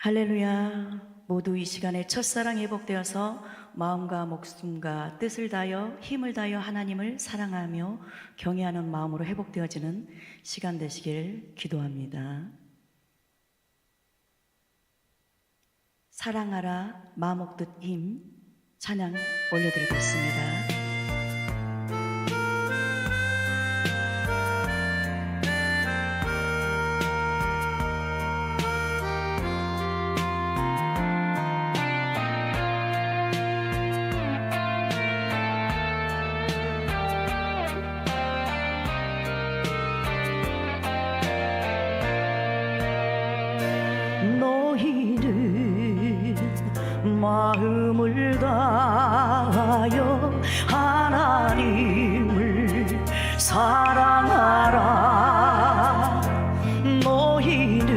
할렐루야. 모두 이 시간에 첫사랑 회복되어서 마음과 목숨과 뜻을 다하여 힘을 다하여 하나님을 사랑하며 경외하는 마음으로 회복되어지는 시간 되시길 기도합니다. 사랑하라 마음 먹듯 힘 찬양 올려드리겠습니다. 너희는 마음을 다하여 하나님을 사랑하라. 너희는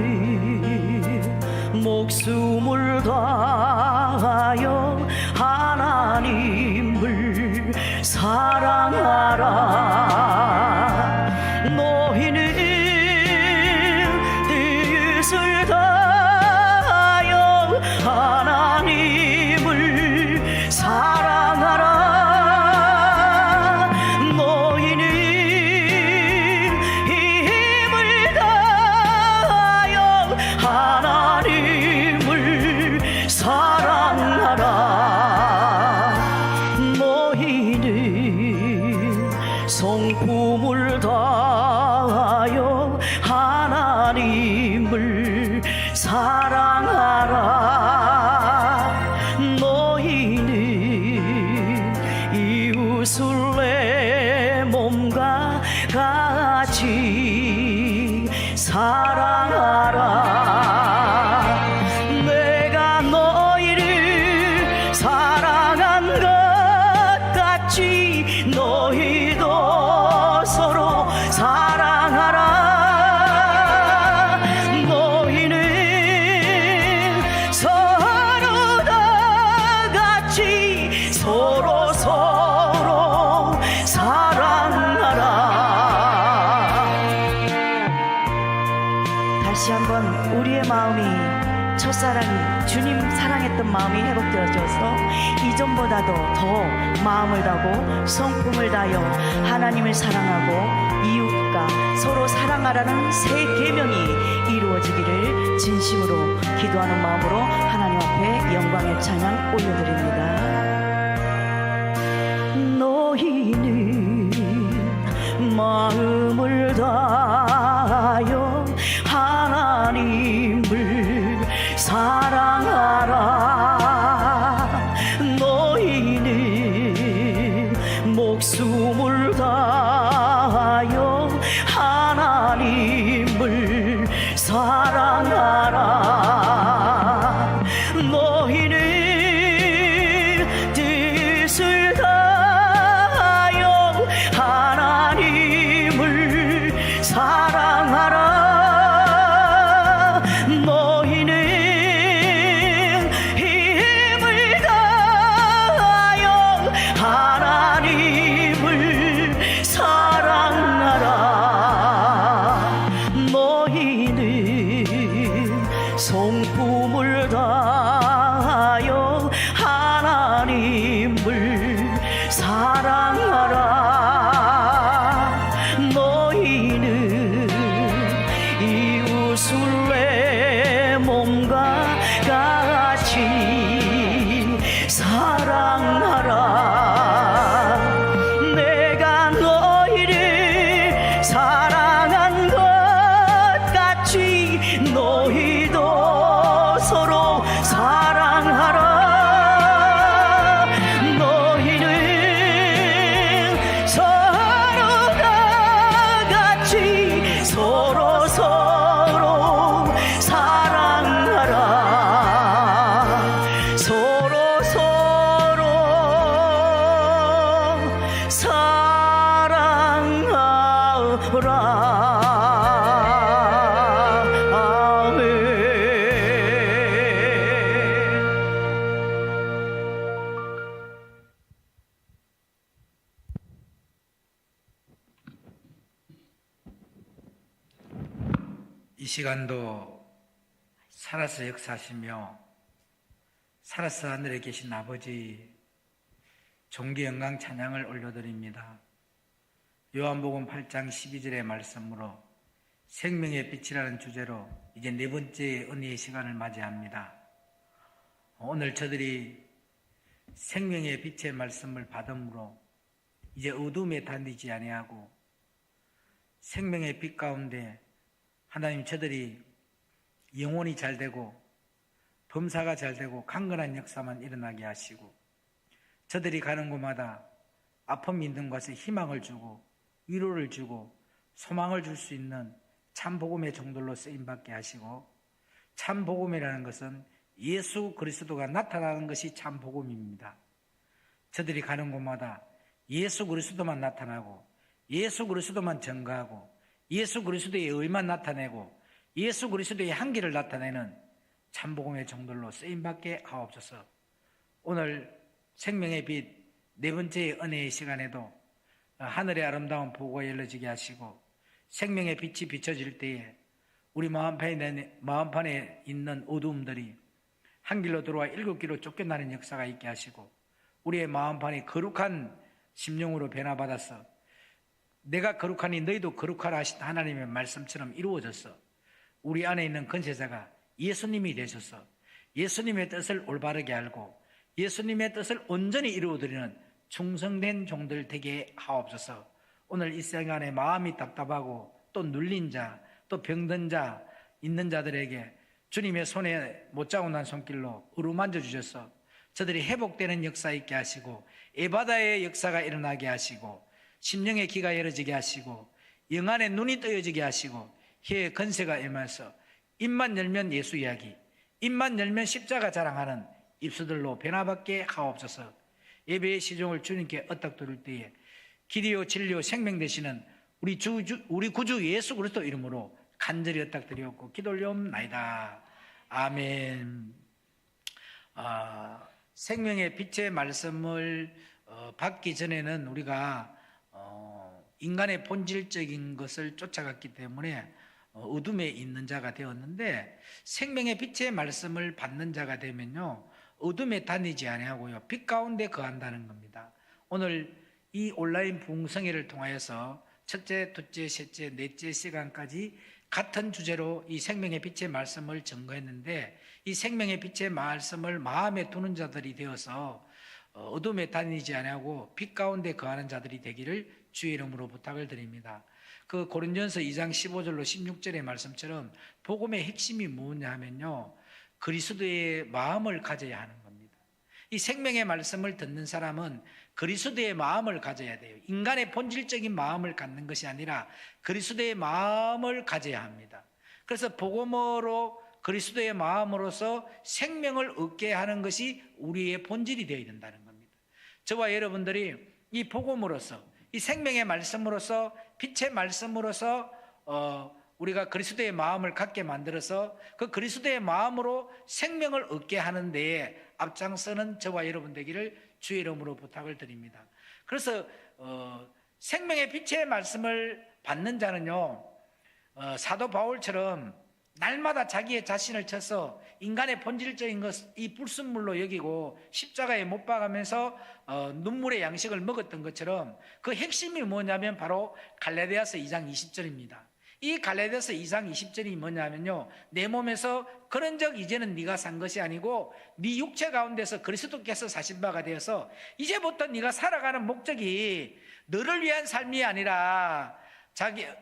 목숨을 다하여 하나님을 사랑하라. 너희는 뜻을 다하여 하나님을 사랑하라. 너희는 힘을 다하여 하나님을 사랑하라. 너희는 성품을 다하여 하나님을 사랑하라. 너희는 이웃을 내 몸과 같이 사랑하라. 내가 너희를 사랑한 것 같이 너희도 서로 사랑하라. 너희는 서로 다 같이 서로 사랑하라. 다시 한번 우리의 마음이 첫사랑이 주님 사랑했던 마음이 회복되어져서 이전보다도 더 마음을 다하고 성품을 다하여 하나님을 사랑하고 이웃과 서로 사랑하라는 새 계명이 이루어지기를 진심으로 기도하는 마음으로 하나님 앞에 영광의 찬양 올려드립니다. 너희는 마음을 다하여 하나님을 사랑하라. 너희는 목숨을 다하여 하나님을 사랑하라. 너희는 뜻을 다하여 하나님을 사랑하라. 너희는 힘을 다하여 하나님을 사랑하라. 너희는 성품을 다하여 하나님을 사랑하라. 너희는 이웃을 내 몸과 같이 사랑하라. 내가 너희를 사랑한 것 같이 너희도 서로 사랑하라. 너희는 서로 다 같이 서로 사랑하라. 서로 사랑하라. 아멘. 이 시간도 살아서 역사하시며 살아서 하늘에 계신 아버지, 존귀 영광 찬양을 올려드립니다. 요한복음 8장 12절의 말씀으로 생명의 빛이라는 주제로 이제 네 번째 은혜의 시간을 맞이합니다. 오늘 저들이 생명의 빛의 말씀을 받음으로 이제 어둠에 다니지 아니하고 생명의 빛 가운데 하나님, 저들이 영혼이 잘 되고 범사가 잘 되고 강건한 역사만 일어나게 하시고, 저들이 가는 곳마다 아픔 있는 곳에 희망을 주고 위로를 주고 소망을 줄 수 있는 참 복음의 종들로 쓰임받게 하시고, 참 복음이라는 것은 예수 그리스도가 나타나는 것이 참 복음입니다. 저들이 가는 곳마다 예수 그리스도만 나타나고 예수 그리스도만 증거하고 예수 그리스도의 의만 나타내고 예수 그리스도의 향기를 나타내는 참 복음의 종들로 쓰임받게 하옵소서. 오늘 생명의 빛 네 번째 은혜의 시간에도 하늘의 아름다운 보고가 열려지게 하시고, 생명의 빛이 비춰질 때에 우리 마음판에 있는 어두움들이 한 길로 들어와 일곱 길로 쫓겨나는 역사가 있게 하시고, 우리의 마음판이 거룩한 심령으로 변화받아서 내가 거룩하니 너희도 거룩하라 하신 하나님의 말씀처럼 이루어져서 우리 안에 있는 권세자가 예수님이 되셔서 예수님의 뜻을 올바르게 알고 예수님의 뜻을 온전히 이루어드리는 충성된 종들 되게 하옵소서. 오늘 이 시간에 마음이 답답하고 또 눌린 자, 또 병든 자 있는 자들에게 주님의 손에 못 잡고 난 손길로 어루만져 주셔서 저들이 회복되는 역사 있게 하시고, 에바다의 역사가 일어나게 하시고, 심령의 귀가 열어지게 하시고, 영안의 눈이 떠여지게 하시고, 혀의 건세가 임해서 입만 열면 예수 이야기, 입만 열면 십자가 자랑하는 입술들로 변화받게 하옵소서. 예배의 시종을 주님께 엇딱 드릴 때에 길이요 진리요 생명 되시는 우리 구주 예수 그리스도 이름으로 간절히 엇딱 드리옵고 기도 올려옵나이다. 아멘. 생명의 빛의 말씀을 받기 전에는 우리가 인간의 본질적인 것을 쫓아갔기 때문에 어둠에 있는 자가 되었는데, 생명의 빛의 말씀을 받는 자가 되면요, 어둠에 다니지 아니하고요 빛 가운데 거한다는 겁니다. 오늘 이 온라인 부흥성회를 통하여서 첫째, 둘째, 셋째, 넷째 시간까지 같은 주제로 이 생명의 빛의 말씀을 증거했는데, 이 생명의 빛의 말씀을 마음에 두는 자들이 되어서 어둠에 다니지 아니하고 빛 가운데 거하는 자들이 되기를 주의 이름으로 부탁을 드립니다. 그 고린전서 2장 15절로 16절의 말씀처럼 복음의 핵심이 뭐냐 하면요, 그리스도의 마음을 가져야 하는 겁니다. 이 생명의 말씀을 듣는 사람은 그리스도의 마음을 가져야 돼요. 인간의 본질적인 마음을 갖는 것이 아니라 그리스도의 마음을 가져야 합니다. 그래서 복음으로 그리스도의 마음으로서 생명을 얻게 하는 것이 우리의 본질이 되어야 된다는 겁니다. 저와 여러분들이 이 복음으로서, 이 생명의 말씀으로서, 빛의 말씀으로서 우리가 그리스도의 마음을 갖게 만들어서 그 그리스도의 마음으로 생명을 얻게 하는 데에 앞장서는 저와 여러분 되기를 주의 이름으로 부탁을 드립니다. 그래서 생명의 빛의 말씀을 받는 자는요, 사도 바울처럼 날마다 자기의 자신을 쳐서 인간의 본질적인 것, 이 불순물로 여기고 십자가에 못 박으면서 눈물의 양식을 먹었던 것처럼 그 핵심이 뭐냐면 바로 갈라디아서 2장 20절입니다. 이 갈라디아서 2장 20절이 뭐냐면요, 내 몸에서 그런 적 이제는 네가 산 것이 아니고 네 육체 가운데서 그리스도께서 사신 바가 되어서 이제부터 네가 살아가는 목적이 너를 위한 삶이 아니라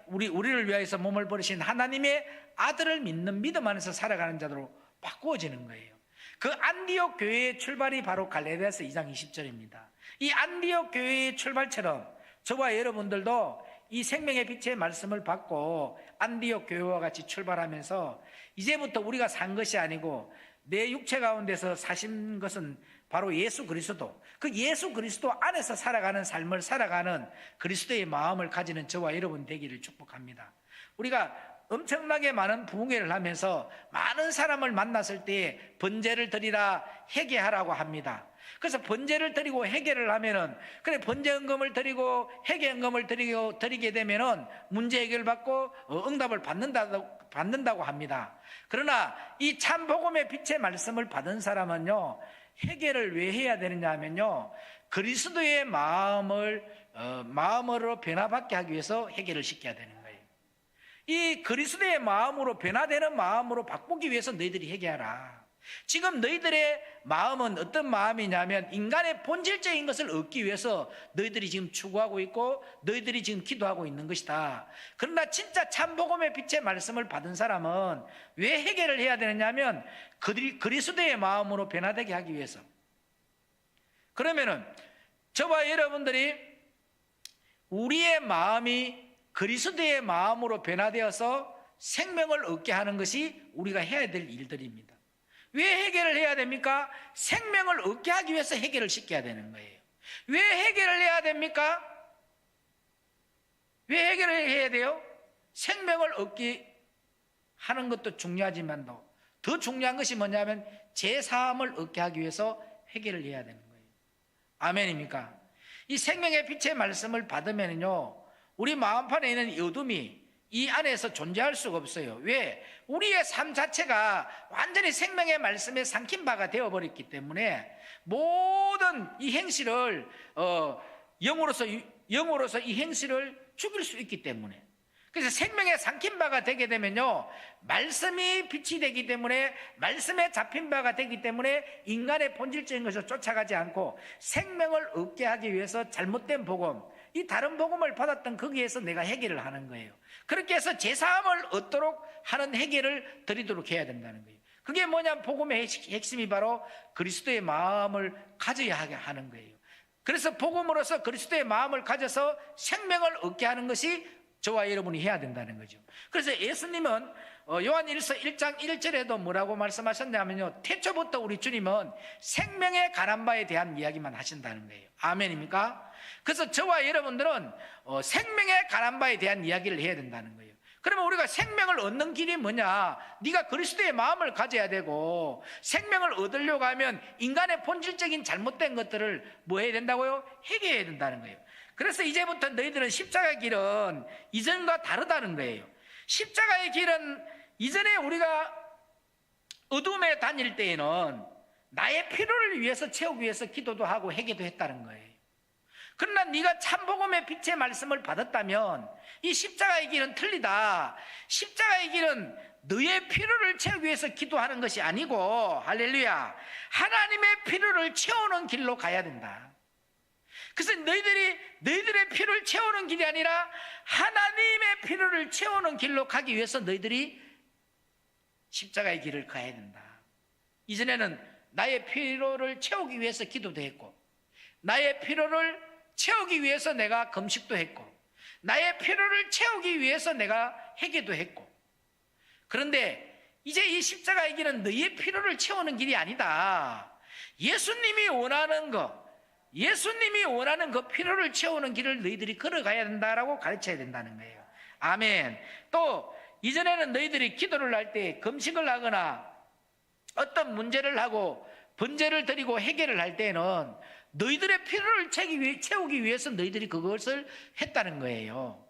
우리를 위하여서 몸을 버리신 하나님의 아들을 믿는 믿음 안에서 살아가는 자들로 바꾸어지는 거예요. 그 안디옥 교회의 출발이 바로 갈라디아서 2장 20절입니다. 이 안디옥 교회의 출발처럼 저와 여러분들도 이 생명의 빛의 말씀을 받고 안디옥 교회와 같이 출발하면서 이제부터 우리가 산 것이 아니고 내 육체 가운데서 사신 것은 바로 예수 그리스도, 그 예수 그리스도 안에서 살아가는 삶을 살아가는 그리스도의 마음을 가지는 저와 여러분 되기를 축복합니다. 우리가 엄청나게 많은 부흥회를 하면서 많은 사람을 만났을 때 번제를 드리라 회개하라고 합니다. 그래서 번제를 드리고 회개를 하면은, 그래 번제헌금을 드리고 회개헌금을 드리게 되면은 문제 해결받고 응답을 받는다고 합니다. 그러나 이 참복음의 빛의 말씀을 받은 사람은요, 회개를 왜 해야 되느냐 하면요, 그리스도의 마음으로 변화받게 하기 위해서 회개를 시켜야 되는 거예요. 이 그리스도의 마음으로, 변화되는 마음으로 바꾸기 위해서 너희들이 회개하라. 지금 너희들의 마음은 어떤 마음이냐면 인간의 본질적인 것을 얻기 위해서 너희들이 지금 추구하고 있고 너희들이 지금 기도하고 있는 것이다. 그러나 진짜 참복음의 빛의 말씀을 받은 사람은 왜 회개를 해야 되느냐 하면 그리스도의 마음으로 변화되게 하기 위해서. 그러면은 저와 여러분들이 우리의 마음이 그리스도의 마음으로 변화되어서 생명을 얻게 하는 것이 우리가 해야 될 일들입니다. 왜 해결을 해야 됩니까? 생명을 얻게 하기 위해서 해결을 시켜야 되는 거예요. 왜 해결을 해야 됩니까? 왜 해결을 해야 돼요? 생명을 얻게 하는 것도 중요하지만도 더 중요한 것이 뭐냐면 제사함을 얻게 하기 위해서 해결을 해야 되는 거예요. 아멘입니까? 이 생명의 빛의 말씀을 받으면요, 우리 마음판에 있는 이 어둠이 이 안에서 존재할 수가 없어요. 왜? 우리의 삶 자체가 완전히 생명의 말씀에 삼킨 바가 되어버렸기 때문에 모든 이 행실을 영으로서 이 행실을 죽일 수 있기 때문에, 그래서 생명에 삼킨 바가 되게 되면요, 말씀이 빛이 되기 때문에, 말씀에 잡힌 바가 되기 때문에 인간의 본질적인 것을 쫓아가지 않고 생명을 얻게 하기 위해서 잘못된 복음, 이 다른 복음을 받았던 거기에서 내가 해결을 하는 거예요. 그렇게 해서 제사함을 얻도록 하는 해결을 드리도록 해야 된다는 거예요. 그게 뭐냐면 복음의 핵심이 바로 그리스도의 마음을 가져야 하는 거예요. 그래서 복음으로서 그리스도의 마음을 가져서 생명을 얻게 하는 것이 저와 여러분이 해야 된다는 거죠. 그래서 예수님은 요한일서 1장 1절에도 뭐라고 말씀하셨냐면요, 태초부터 우리 주님은 생명의 가난 바에 대한 이야기만 하신다는 거예요. 아멘입니까? 그래서 저와 여러분들은 생명의 가난 바에 대한 이야기를 해야 된다는 거예요. 그러면 우리가 생명을 얻는 길이 뭐냐? 네가 그리스도의 마음을 가져야 되고, 생명을 얻으려고 하면 인간의 본질적인 잘못된 것들을 뭐 해야 된다고요? 해결해야 된다는 거예요. 그래서 이제부터 너희들은 십자가의 길은 이전과 다르다는 거예요. 십자가의 길은 이전에 우리가 어둠에 다닐 때에는 나의 필요를 위해서 채우기 위해서 기도도 하고 회개도 했다는 거예요. 그러나 네가 참복음의 빛의 말씀을 받았다면 이 십자가의 길은 틀리다. 십자가의 길은 너의 필요를 채우기 위해서 기도하는 것이 아니고, 할렐루야, 하나님의 필요를 채우는 길로 가야 된다. 그래서 너희들의 필요를 채우는 길이 아니라 하나님의 필요를 채우는 길로 가기 위해서 너희들이 십자가의 길을 가야 된다. 이전에는 나의 필요를 채우기 위해서 기도도 했고, 나의 필요를 채우기 위해서 내가 금식도 했고, 나의 필요를 채우기 위해서 내가 회개도 했고, 그런데 이제 이 십자가의 길은 너의 필요를 채우는 길이 아니다. 예수님이 원하는 그 필요를 채우는 길을 너희들이 걸어가야 된다라고 가르쳐야 된다는 거예요. 아멘. 또 이전에는 너희들이 기도를 할 때, 금식을 하거나 어떤 문제를 하고 번제를 드리고 해결을 할 때는 너희들의 필요를 채우기 위해서 너희들이 그것을 했다는 거예요.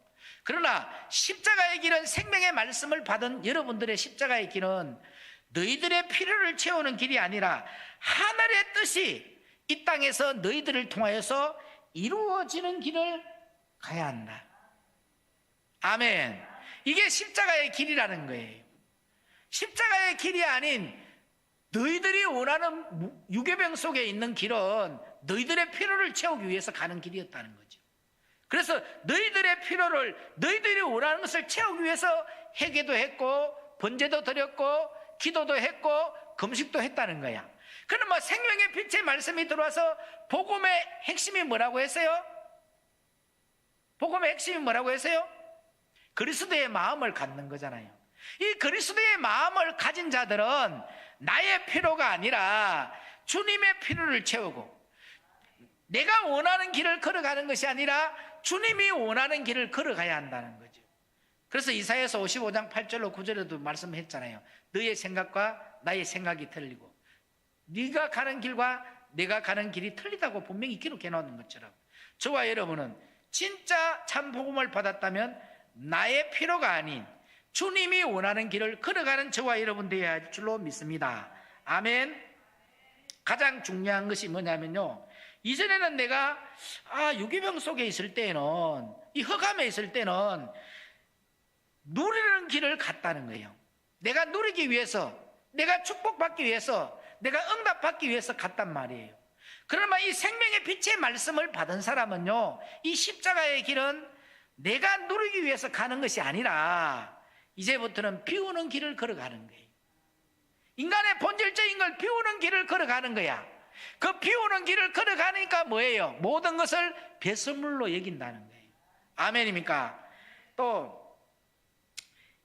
그러나 십자가의 길은, 생명의 말씀을 받은 여러분들의 십자가의 길은 너희들의 필요를 채우는 길이 아니라 하늘의 뜻이 이 땅에서 너희들을 통하여서 이루어지는 길을 가야 한다. 아멘. 이게 십자가의 길이라는 거예요. 십자가의 길이 아닌 너희들이 원하는 유괴병 속에 있는 길은 너희들의 필요를 채우기 위해서 가는 길이었다는 거죠. 그래서 너희들의 필요를, 너희들이 원하는 것을 채우기 위해서 회개도 했고, 번제도 드렸고, 기도도 했고, 금식도 했다는 거야. 그럼 뭐 생명의 빛의 말씀이 들어와서 복음의 핵심이 뭐라고 했어요? 복음의 핵심이 뭐라고 했어요? 그리스도의 마음을 갖는 거잖아요. 이 그리스도의 마음을 가진 자들은 나의 필요가 아니라 주님의 필요를 채우고, 내가 원하는 길을 걸어가는 것이 아니라 주님이 원하는 길을 걸어가야 한다는 거죠. 그래서 이사야서 55장 8절로 9절에도 말씀했잖아요. 너의 생각과 나의 생각이 틀리고 네가 가는 길과 내가 가는 길이 틀리다고 분명히 기록해 놓은 것처럼 저와 여러분은 진짜 참 복음을 받았다면 나의 필요가 아닌 주님이 원하는 길을 걸어가는 저와 여러분 되어야 할 줄로 믿습니다. 아멘. 가장 중요한 것이 뭐냐면요, 이전에는 내가 유기병 속에 있을 때는, 이 흑암에 있을 때는 누리는 길을 갔다는 거예요. 내가 누리기 위해서, 내가 축복받기 위해서, 내가 응답받기 위해서 갔단 말이에요. 그러면 이 생명의 빛의 말씀을 받은 사람은요, 이 십자가의 길은 내가 누리기 위해서 가는 것이 아니라 이제부터는 비우는 길을 걸어가는 거예요. 인간의 본질적인 걸 비우는 길을 걸어가는 거야. 그 비우는 길을 걸어가니까 뭐예요? 모든 것을 배설물로 여긴다는 거예요. 아멘입니까? 또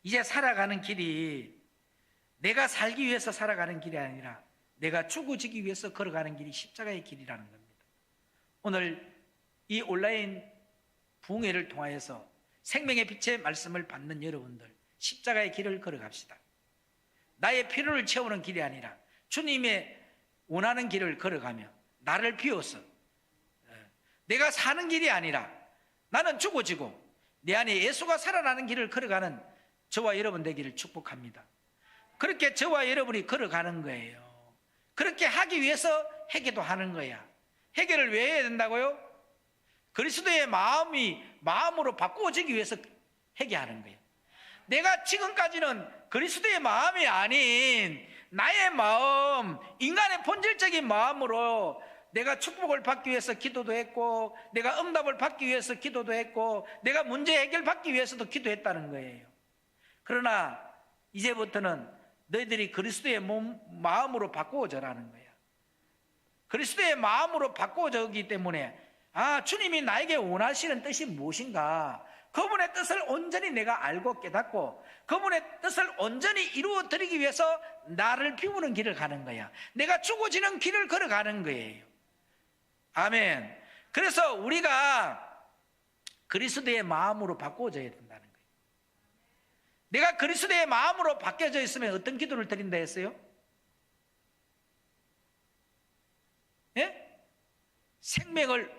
이제 살아가는 길이 내가 살기 위해서 살아가는 길이 아니라 내가 죽어지기 위해서 걸어가는 길이 십자가의 길이라는 겁니다. 오늘 이 온라인 부흥회를 통하여서 생명의 빛의 말씀을 받는 여러분들, 십자가의 길을 걸어갑시다. 나의 필요를 채우는 길이 아니라 주님의 원하는 길을 걸어가며 나를 비워서 내가 사는 길이 아니라 나는 죽어지고 내 안에 예수가 살아나는 길을 걸어가는 저와 여러분 되기를 축복합니다. 그렇게 저와 여러분이 걸어가는 거예요. 그렇게 하기 위해서 회개도 하는 거야. 회개를 왜 해야 된다고요? 그리스도의 마음으로 바꾸어지기 위해서 회개하는 거예요. 내가 지금까지는 그리스도의 마음이 아닌 나의 마음, 인간의 본질적인 마음으로 내가 축복을 받기 위해서 기도도 했고, 내가 응답을 받기 위해서 기도도 했고, 내가 문제 해결 받기 위해서도 기도했다는 거예요. 그러나 이제부터는 너희들이 그리스도의 마음으로 바꾸어져라는 거야. 그리스도의 마음으로 바꾸어졌기 때문에 주님이 나에게 원하시는 뜻이 무엇인가, 그분의 뜻을 온전히 내가 알고 깨닫고 그분의 뜻을 온전히 이루어드리기 위해서 나를 비우는 길을 가는 거야. 내가 죽어지는 길을 걸어가는 거예요. 아멘. 그래서 우리가 그리스도의 마음으로 바꾸어져야 된다는 거예요. 내가 그리스도의 마음으로 바뀌어져 있으면 어떤 기도를 드린다 했어요? 예? 생명을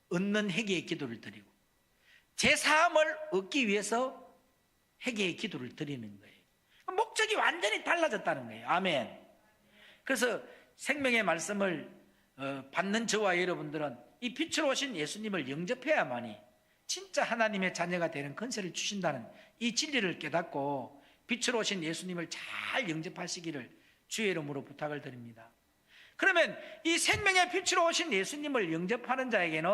얻는 회개의 기도를 드리고 제사함을 얻기 위해서 회개의 기도를 드리는 거예요. 목적이 완전히 달라졌다는 거예요. 아멘. 그래서 생명의 말씀을 받는 저와 여러분들은 이 빛으로 오신 예수님을 영접해야만이 진짜 하나님의 자녀가 되는 권세를 주신다는 이 진리를 깨닫고 빛으로 오신 예수님을 잘 영접하시기를 주의 이름으로 부탁을 드립니다. 그러면 이 생명의 빛으로 오신 예수님을 영접하는 자에게는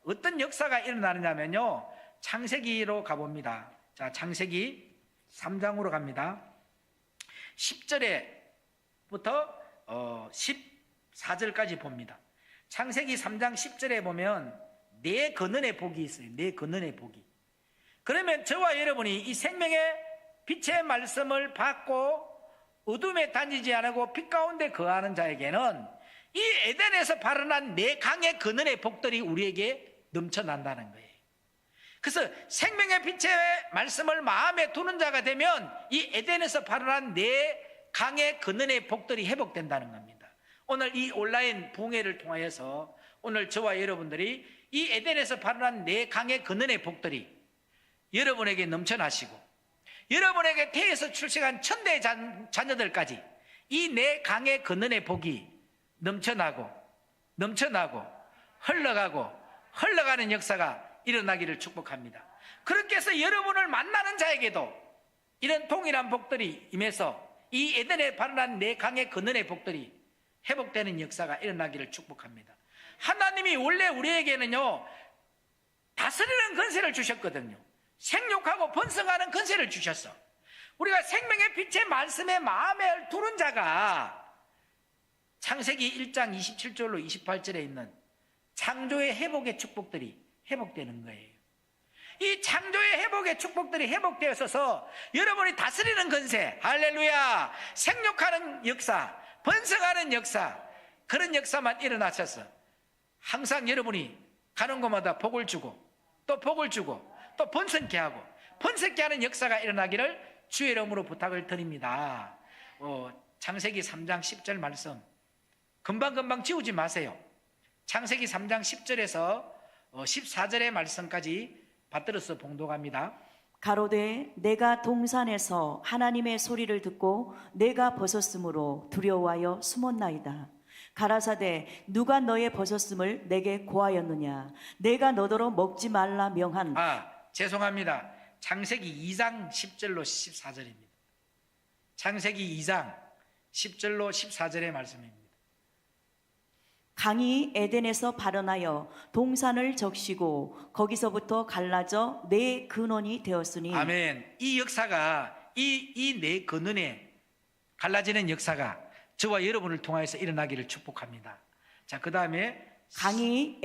어떤 역사가 일어나느냐면요, 창세기로 가봅니다. 자, 창세기 3장으로 갑니다. 10절에부터 14절까지 봅니다. 창세기 3장 10절에 보면 네 근원의 복이 있어요. 네 근원의 복이. 그러면 저와 여러분이 이 생명의 빛의 말씀을 받고 어둠에 다니지 않고 빛 가운데 거하는 자에게는 이 에덴에서 발현한 네 강의 근원의 복들이 우리에게 넘쳐난다는 거예요. 그래서 생명의 빛의 말씀을 마음에 두는 자가 되면 이 에덴에서 발현한 네 강의 근원의 복들이 회복된다는 겁니다. 오늘 이 온라인 부흥회를 통하여서 오늘 저와 여러분들이 이 에덴에서 발현한 네 강의 근원의 복들이 여러분에게 넘쳐나시고 여러분에게 태에서 출생한 천대 자녀들까지 이 네 강의 근원의 복이 넘쳐나고 흘러가는 역사가 일어나기를 축복합니다. 그렇게 해서 여러분을 만나는 자에게도 이런 동일한 복들이 임해서 이 에덴에 발현한 네 강의 근원의 복들이 회복되는 역사가 일어나기를 축복합니다. 하나님이 원래 우리에게는요, 다스리는 권세를 주셨거든요. 생육하고 번성하는 권세를 주셨어. 우리가 생명의 빛의 말씀에 마음에 두는 자가 창세기 1장 27절로 28절에 있는 창조의 회복의 축복들이 회복되는 거예요. 이 창조의 회복의 축복들이 회복되어서 여러분이 다스리는 권세, 할렐루야, 생육하는 역사, 번성하는 역사, 그런 역사만 일어나셔서 항상 여러분이 가는 곳마다 복을 주고 또 복을 주고 또 번성케 하고 번성케 하는 역사가 일어나기를 주의 이름으로 부탁을 드립니다. 창세기 3장 10절 말씀 금방금방 지우지 마세요. 창세기 3장 10절에서 14절의 말씀까지 받들어서 봉독합니다. 가로되 내가 동산에서 하나님의 소리를 듣고 내가 벗었으므로 두려워하여 숨었나이다. 가라사대 누가 너의 벗었음을 내게 고하였느냐? 내가 너더러 먹지 말라 명한. 죄송합니다. 창세기 2장 10절로 14절입니다. 창세기 2장 10절로 14절의 말씀입니다. 강이 에덴에서 발원하여 동산을 적시고 거기서부터 갈라져 네 근원이 되었으니. 아멘. 이 역사가 이 네 근원에 갈라지는 역사가 저와 여러분을 통하여서 일어나기를 축복합니다. 자, 그 다음에 강이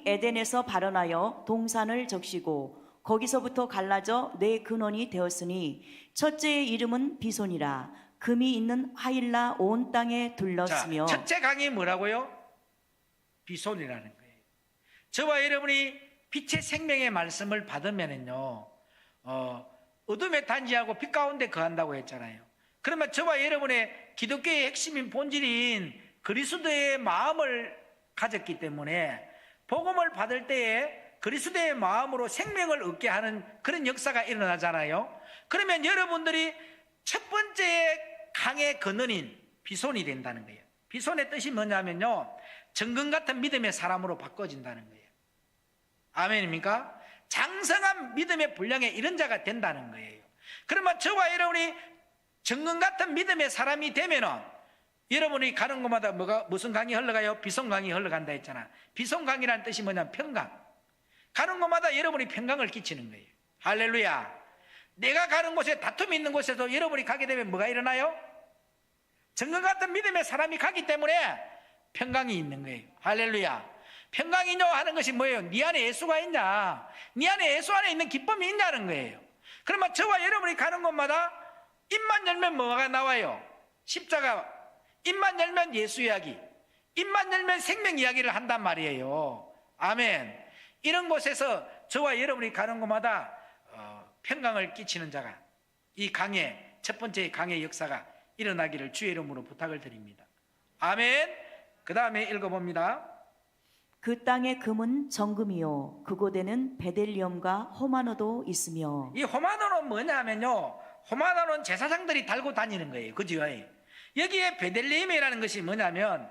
에덴에서 발원하여 동산을 적시고 거기서부터 갈라져 네 근원이 되었으니 첫째의 이름은 비손이라. 금이 있는 하일라 온 땅에 둘렀으며. 자, 첫째 강이 뭐라고요? 비손이라는 거예요. 저와 여러분이 빛의 생명의 말씀을 받으면은요, 어둠에 단지하고 빛 가운데 거한다고 했잖아요. 그러면 저와 여러분의 기독교의 핵심인 본질인 그리스도의 마음을 가졌기 때문에 복음을 받을 때에 그리스도의 마음으로 생명을 얻게 하는 그런 역사가 일어나잖아요. 그러면 여러분들이 첫 번째 강의 근원인 비손이 된다는 거예요. 비손의 뜻이 뭐냐면요, 정금 같은 믿음의 사람으로 바꿔진다는 거예요. 아멘입니까? 장성한 믿음의 분량에 이런 자가 된다는 거예요. 그러면 저와 여러분이 정금 같은 믿음의 사람이 되면은 여러분이 가는 곳마다 무슨 강이 흘러가요? 비손강이 흘러간다 했잖아. 비손강이라는 뜻이 뭐냐면 평강. 가는 곳마다 여러분이 평강을 끼치는 거예요. 할렐루야. 내가 가는 곳에 다툼이 있는 곳에도 여러분이 가게 되면 뭐가 일어나요? 정금 같은 믿음의 사람이 가기 때문에 평강이 있는 거예요. 할렐루야. 평강이뇨 하는 것이 뭐예요? 네 안에 예수가 있냐? 네 안에 예수 안에 있는 기쁨이 있냐는 거예요. 그러면 저와 여러분이 가는 곳마다 입만 열면 뭐가 나와요? 십자가. 입만 열면 예수 이야기, 입만 열면 생명 이야기를 한단 말이에요. 아멘. 이런 곳에서 저와 여러분이 가는 곳마다 평강을 끼치는 자가, 이 강의 첫 번째 강의 역사가 일어나기를 주의 이름으로 부탁을 드립니다. 아멘. 그 다음에 읽어봅니다. 그 땅의 금은 정금이요 그곳에는 베델리엄과 호마노도 있으며. 이 호마노는 뭐냐면요, 호마노는 제사장들이 달고 다니는 거예요. 그죠? 여기에 베들레헴이라는 것이 뭐냐면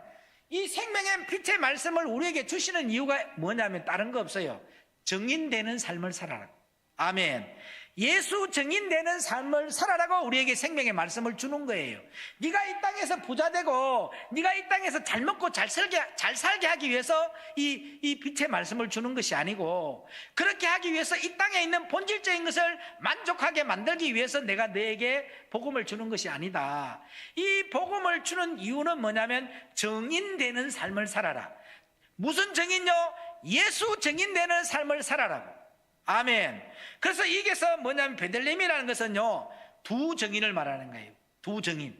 이 생명의 빛의 말씀을 우리에게 주시는 이유가 뭐냐면 다른 거 없어요. 정인되는 삶을 살아라. 아멘. 예수 정인되는 삶을 살아라고 우리에게 생명의 말씀을 주는 거예요. 네가 이 땅에서 부자 되고 네가 이 땅에서 잘 먹고 잘 살게 하기 위해서 이 빛의 말씀을 주는 것이 아니고, 그렇게 하기 위해서 이 땅에 있는 본질적인 것을 만족하게 만들기 위해서 내가 너에게 복음을 주는 것이 아니다. 이 복음을 주는 이유는 뭐냐면 정인되는 삶을 살아라. 무슨 정인요? 예수 정인되는 삶을 살아라고. 아멘. 그래서 이게서 뭐냐면 베들레헴이라는 것은요, 두 정인을 말하는 거예요. 두 정인.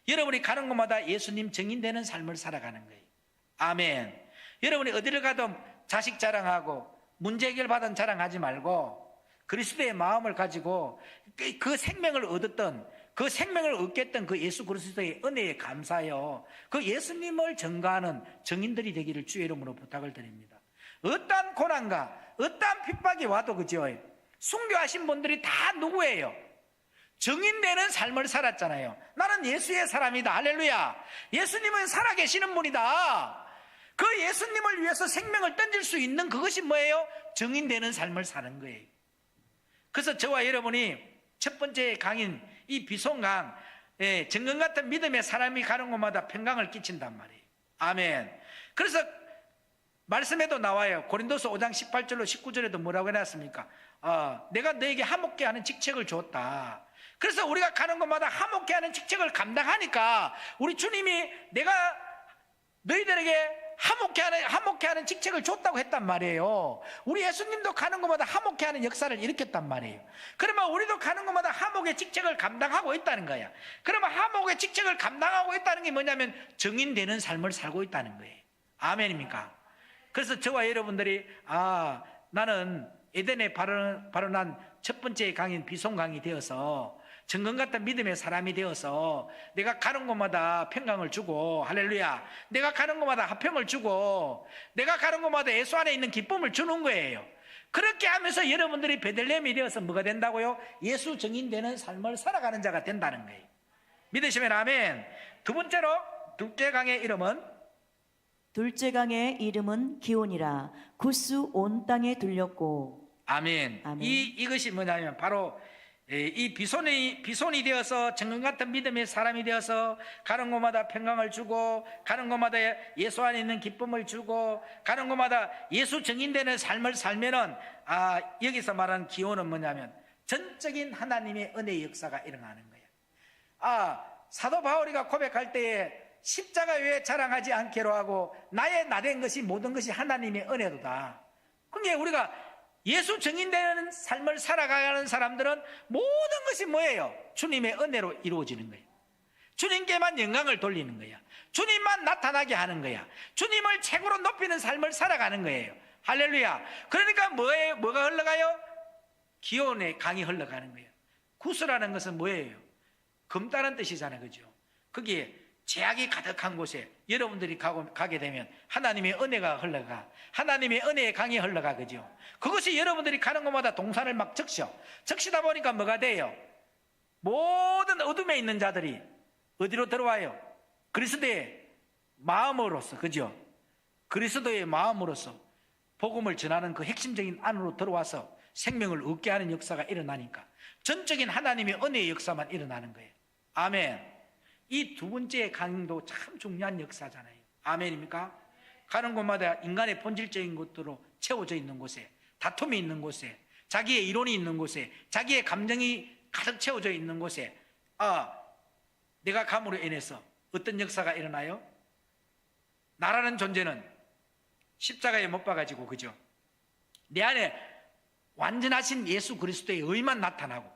여러분이 가는 곳마다 예수님 정인되는 삶을 살아가는 거예요. 아멘. 여러분이 어디를 가도 자식 자랑하고 문제 해결 받은 자랑하지 말고 그리스도의 마음을 가지고 그 생명을 얻었던, 그 생명을 얻겠던 그 예수 그리스도의 은혜에 감사하여 그 예수님을 전가하는 정인들이 되기를 주의 이름으로 부탁을 드립니다. 어떠한 고난과 어떠한 핍박이 와도 그죠? 순교하신 분들이 다 누구예요? 정인되는 삶을 살았잖아요. 나는 예수의 사람이다. 할렐루야. 예수님은 살아계시는 분이다. 그 예수님을 위해서 생명을 던질 수 있는 그것이 뭐예요? 정인되는 삶을 사는 거예요. 그래서 저와 여러분이 첫 번째 강인 이 비손강, 정금 같은 믿음의 사람이 가는 곳마다 평강을 끼친단 말이에요. 아멘. 그래서 말씀에도 나와요. 고린도서 5장 18절로 19절에도 뭐라고 해놨습니까? 내가 너에게 화목케 하는 직책을 줬다. 그래서 우리가 가는 곳마다 화목케 하는 직책을 감당하니까 우리 주님이 내가 너희들에게 화목케 하는 직책을 줬다고 했단 말이에요. 우리 예수님도 가는 곳마다 화목케 하는 역사를 일으켰단 말이에요. 그러면 우리도 가는 곳마다 화목의 직책을 감당하고 있다는 거야. 그러면 화목의 직책을 감당하고 있다는 게 뭐냐면 정인되는 삶을 살고 있다는 거예요. 아멘입니까? 그래서 저와 여러분들이 나는 에덴에 발원한 첫 번째 강인 비송강이 되어서 정금 같은 믿음의 사람이 되어서 내가 가는 곳마다 평강을 주고, 할렐루야, 내가 가는 곳마다 화평을 주고, 내가 가는 곳마다 예수 안에 있는 기쁨을 주는 거예요. 그렇게 하면서 여러분들이 베들레헴이 되어서 뭐가 된다고요? 예수 증인되는 삶을 살아가는 자가 된다는 거예요. 믿으시면 아멘. 두 번째로, 둘째 강의 이름은 둘째 강의 이름은 기온이라. 구스 온 땅에 들렸고. 아멘. 아멘. 이것이 뭐냐면 바로 이 비손이 되어서 정금 같은 믿음의 사람이 되어서 가는 곳마다 평강을 주고, 가는 곳마다 예수 안에 있는 기쁨을 주고, 가는 곳마다 예수 증인되는 삶을 살면은, 여기서 말하는 기호는 뭐냐면 전적인 하나님의 은혜의 역사가 일어나는 거예요. 사도 바울이가 고백할 때에 십자가 외에 자랑하지 않기로 하고 나의 나된 것이 모든 것이 하나님의 은혜도다. 그러니까 우리가 예수 증인되는 삶을 살아가는 사람들은 모든 것이 뭐예요? 주님의 은혜로 이루어지는 거예요. 주님께만 영광을 돌리는 거야. 주님만 나타나게 하는 거야. 주님을 최고로 높이는 삶을 살아가는 거예요. 할렐루야. 그러니까 뭐가 흘러가요? 기온의 강이 흘러가는 거예요. 구스라는 것은 뭐예요? 검다는 뜻이잖아요. 그죠? 거기에 죄악이 가득한 곳에 여러분들이 가게 되면 하나님의 은혜가 흘러가. 하나님의 은혜의 강이 흘러가. 그죠? 그것이 여러분들이 가는 곳마다 동산을 막 적시다 보니까 뭐가 돼요? 모든 어둠에 있는 자들이 어디로 들어와요? 그리스도의 마음으로서. 그죠? 그리스도의 마음으로서 복음을 전하는 그 핵심적인 안으로 들어와서 생명을 얻게 하는 역사가 일어나니까 전적인 하나님의 은혜의 역사만 일어나는 거예요. 아멘. 이 두 번째 강도 참 중요한 역사잖아요. 아멘입니까? 가는 곳마다 인간의 본질적인 것들로 채워져 있는 곳에, 다툼이 있는 곳에, 자기의 이론이 있는 곳에, 자기의 감정이 가득 채워져 있는 곳에 내가 감으로 인해서 어떤 역사가 일어나요? 나라는 존재는 십자가에 못 박아지고, 그죠? 내 안에 완전하신 예수 그리스도의 의만 나타나고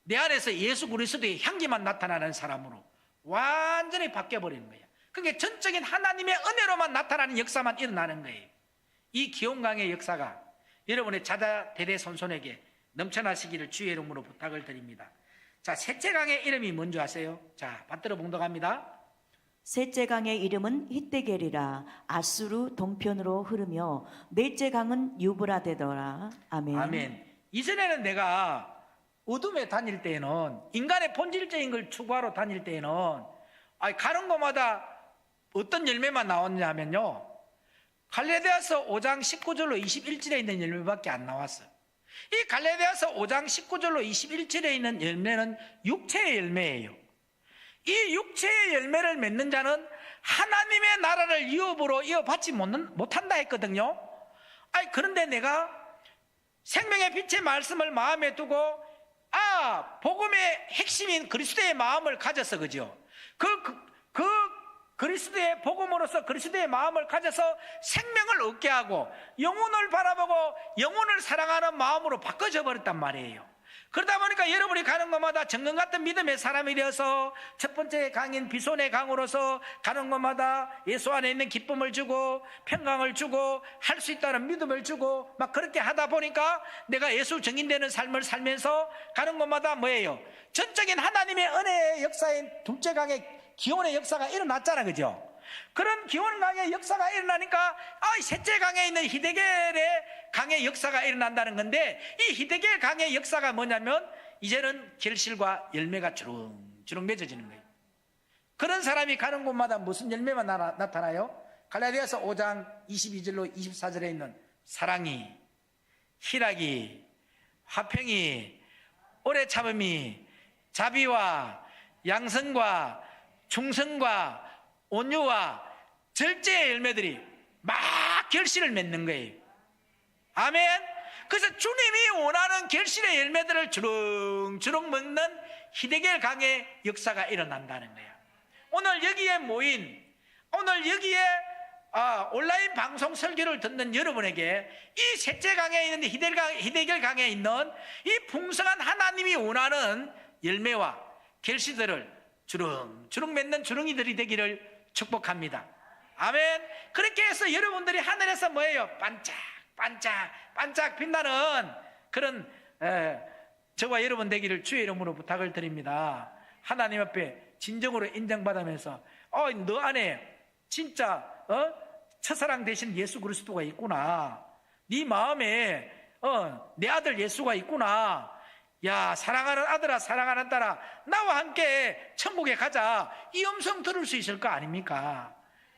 내 안에서 예수 그리스도의 향기만 나타나는 사람으로 완전히 바뀌어버리는 거예요. 그게 전적인 하나님의 은혜로만 나타나는 역사만 일어나는 거예요. 이 기온강의 역사가 여러분의 자자 대대손손에게 넘쳐나시기를 주의 이름으로 부탁을 드립니다. 자, 셋째 강의 이름이 뭔지 아세요? 자, 받들어 봉독합니다. 셋째 강의 이름은 히데겔이라. 아수르 동편으로 흐르며 넷째 강은 유브라데더라. 아멘. 아멘. 이전에는 내가 어둠에 다닐 때에는, 인간의 본질적인 걸 추구하러 다닐 때에는 가는 곳마다 어떤 열매만 나왔냐면요, 갈라디아서 5장 19절로 21절에 있는 열매밖에 안 나왔어요. 이 갈라디아서 5장 19절로 21절에 있는 열매는 육체의 열매예요. 이 육체의 열매를 맺는 자는 하나님의 나라를 유업으로 이어받지 못한다 했거든요. 그런데 내가 생명의 빛의 말씀을 마음에 두고 복음의 핵심인 그리스도의 마음을 가져서, 그죠? 그 그리스도의 복음으로서 그리스도의 마음을 가져서 생명을 얻게 하고 영혼을 바라보고 영혼을 사랑하는 마음으로 바꿔져 버렸단 말이에요. 그러다 보니까 여러분이 가는 곳마다 정금 같은 믿음의 사람이 되어서 첫 번째 강인 비손의 강으로서 가는 곳마다 예수 안에 있는 기쁨을 주고 평강을 주고 할 수 있다는 믿음을 주고 막 그렇게 하다 보니까 내가 예수 증인되는 삶을 살면서 가는 곳마다 뭐예요? 전적인 하나님의 은혜의 역사인 둘째 강의 기온의 역사가 일어났잖아. 그죠? 그런 기온 강의 역사가 일어나니까 셋째 강에 있는 히데겔의 강의 역사가 일어난다는 건데, 이 히데겔 강의 역사가 뭐냐면 이제는 결실과 열매가 주렁주렁 맺어지는 거예요. 그런 사람이 가는 곳마다 무슨 열매만 나타나요? 갈라디아서 5장 22절로 24절에 있는 사랑이, 희락이, 화평이, 오래 참음이, 자비와 양성과 충성과 온유와 절제의 열매들이 막 결실을 맺는 거예요. 아멘. 그래서 주님이 원하는 결실의 열매들을 주렁주렁 먹는 히데겔 강의 역사가 일어난다는 거예요. 오늘 여기에 모인, 오늘 여기에 온라인 방송 설교를 듣는 여러분에게 이 셋째 강에 있는 히데겔 강에 있는 이 풍성한 하나님이 원하는 열매와 결실들을 주렁주렁 맺는 주렁이들이 되기를 축복합니다. 아멘. 그렇게 해서 여러분들이 하늘에서 뭐예요? 반짝 빛나는 그런 저와 여러분 되기를 주의 이름으로 부탁을 드립니다. 하나님 앞에 진정으로 인정받으면서 너 안에 진짜 첫사랑 되신 예수 그리스도가 있구나. 네 마음에 내 아들 예수가 있구나. 야, 사랑하는 아들아, 사랑하는 딸아, 나와 함께 천국에 가자. 이 음성 들을 수 있을 거 아닙니까?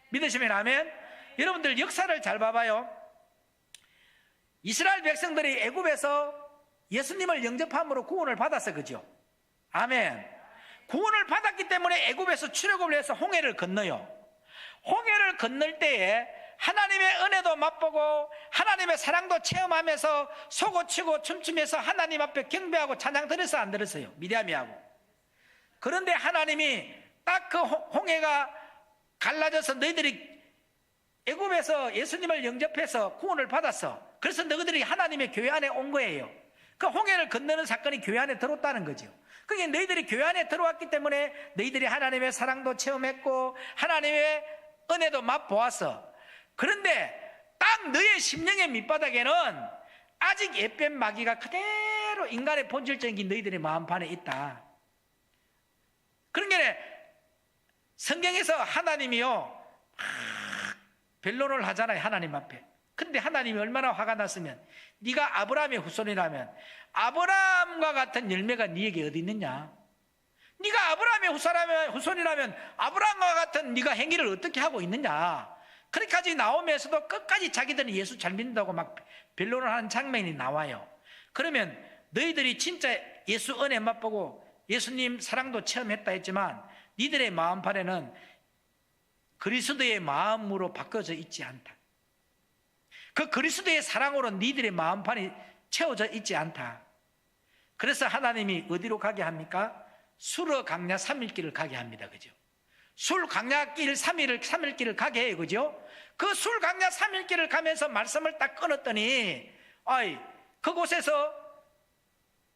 믿으시면 아멘. 여러분들 역사를 잘 봐봐요. 이스라엘 백성들이 애굽에서 예수님을 영접함으로 구원을 받았어, 그죠? 아멘. 구원을 받았기 때문에 애굽에서 출애굽을 해서 홍해를 건너요. 홍해를 건널 때에 하나님의 은혜도 맛보고 하나님의 사랑도 체험하면서 소고치고 춤추면서 하나님 앞에 경배하고 찬양 드렸어, 안 드렸어요? 미디암이하고. 그런데 하나님이 딱 그 홍해가 갈라져서 너희들이 애굽에서 예수님을 영접해서 구원을 받았어. 그래서 너희들이 하나님의 교회 안에 온 거예요. 그 홍해를 건너는 사건이 교회 안에 들어왔다는 거죠. 그게 너희들이 교회 안에 들어왔기 때문에 너희들이 하나님의 사랑도 체험했고 하나님의 은혜도 맛보았어. 그런데 딱 너의 심령의 밑바닥에는 아직 옛뱀 마귀가 그대로 인간의 본질적인 너희들의 마음판에 있다. 그런 게 성경에서 하나님이요 변론을 하잖아요, 하나님 앞에. 근데 하나님이 얼마나 화가 났으면, 네가 아브라함의 후손이라면 아브라함과 같은 열매가 네게 어디 있느냐? 네가 아브라함의 후손이라면 아브라함과 같은 네가 행위를 어떻게 하고 있느냐? 그렇게까지 나오면서도 끝까지 자기들은 예수 잘 믿는다고 막 변론을 하는 장면이 나와요. 그러면 너희들이 진짜 예수 은혜 맛보고 예수님 사랑도 체험했다 했지만 니들의 마음판에는 그리스도의 마음으로 바꿔져 있지 않다. 그 그리스도의 사랑으로 니들의 마음판이 채워져 있지 않다. 그래서 하나님이 어디로 가게 합니까? 수러 강야 3일길을 가게 합니다. 그죠? 술 강야길 3일길을 가게 해요. 그죠? 그 술 강야 3일길을 가면서 말씀을 딱 끊었더니 그곳에서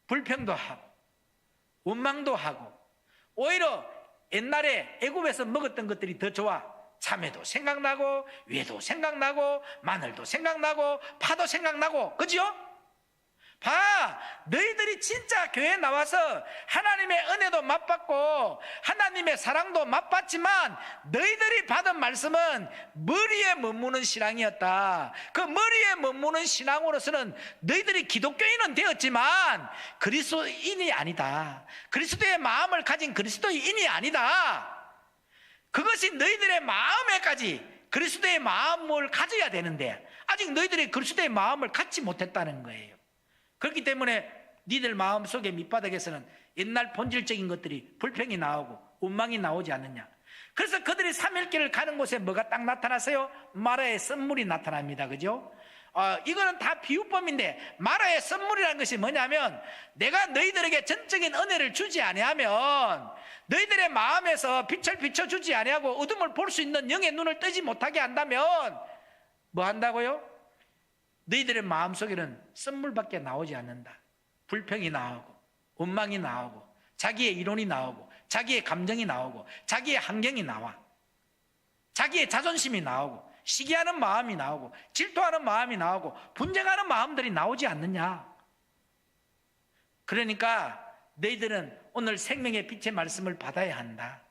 불평도 하고 원망도 하고 오히려 옛날에 애굽에서 먹었던 것들이 더 좋아. 참외도 생각나고 외도 생각나고 마늘도 생각나고 파도 생각나고, 그죠? 봐, 너희들이 진짜 교회에 나와서 하나님의 은혜도 맛봤고 하나님의 사랑도 맛봤지만 너희들이 받은 말씀은 머리에 머무는 신앙이었다. 그 머리에 머무는 신앙으로서는 너희들이 기독교인은 되었지만 그리스도인이 아니다. 그리스도의 마음을 가진 그리스도인이 아니다. 그것이 너희들의 마음에까지 그리스도의 마음을 가져야 되는데 아직 너희들이 그리스도의 마음을 갖지 못했다는 거예요. 그렇기 때문에 니들 마음속에 밑바닥에서는 옛날 본질적인 것들이 불평이 나오고 원망이 나오지 않느냐. 그래서 그들이 3일길을 가는 곳에 뭐가 딱 나타났어요? 마라의 썬물이 나타납니다. 그죠? 이거는 다 비유법인데 마라의 썬물이라는 것이 뭐냐면 내가 너희들에게 전적인 은혜를 주지 아니하면 너희들의 마음에서 빛을 비춰주지 아니하고 어둠을 볼 수 있는 영의 눈을 뜨지 못하게 한다면 뭐 한다고요? 너희들의 마음속에는 썬물밖에 나오지 않는다. 불평이 나오고 원망이 나오고 자기의 이론이 나오고 자기의 감정이 나오고 자기의 환경이 나와. 자기의 자존심이 나오고 시기하는 마음이 나오고 질투하는 마음이 나오고 분쟁하는 마음들이 나오지 않느냐. 그러니까 너희들은 오늘 생명의 빛의 말씀을 받아야 한다.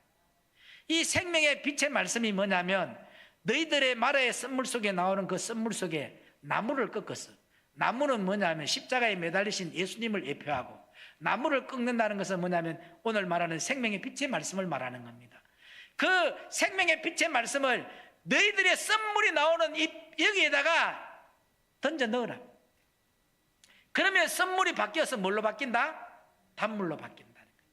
이 생명의 빛의 말씀이 뭐냐면 너희들의 마라의 썬물 속에 나오는 그 썬물 속에 나무를 꺾었어. 나무는 뭐냐면 십자가에 매달리신 예수님을 예표하고 나무를 꺾는다는 것은 뭐냐면 오늘 말하는 생명의 빛의 말씀을 말하는 겁니다. 그 생명의 빛의 말씀을 너희들의 썬물이 나오는 여기에다가 던져 넣어라. 그러면 썬물이 바뀌어서 뭘로 바뀐다? 단물로 바뀐다는 거야.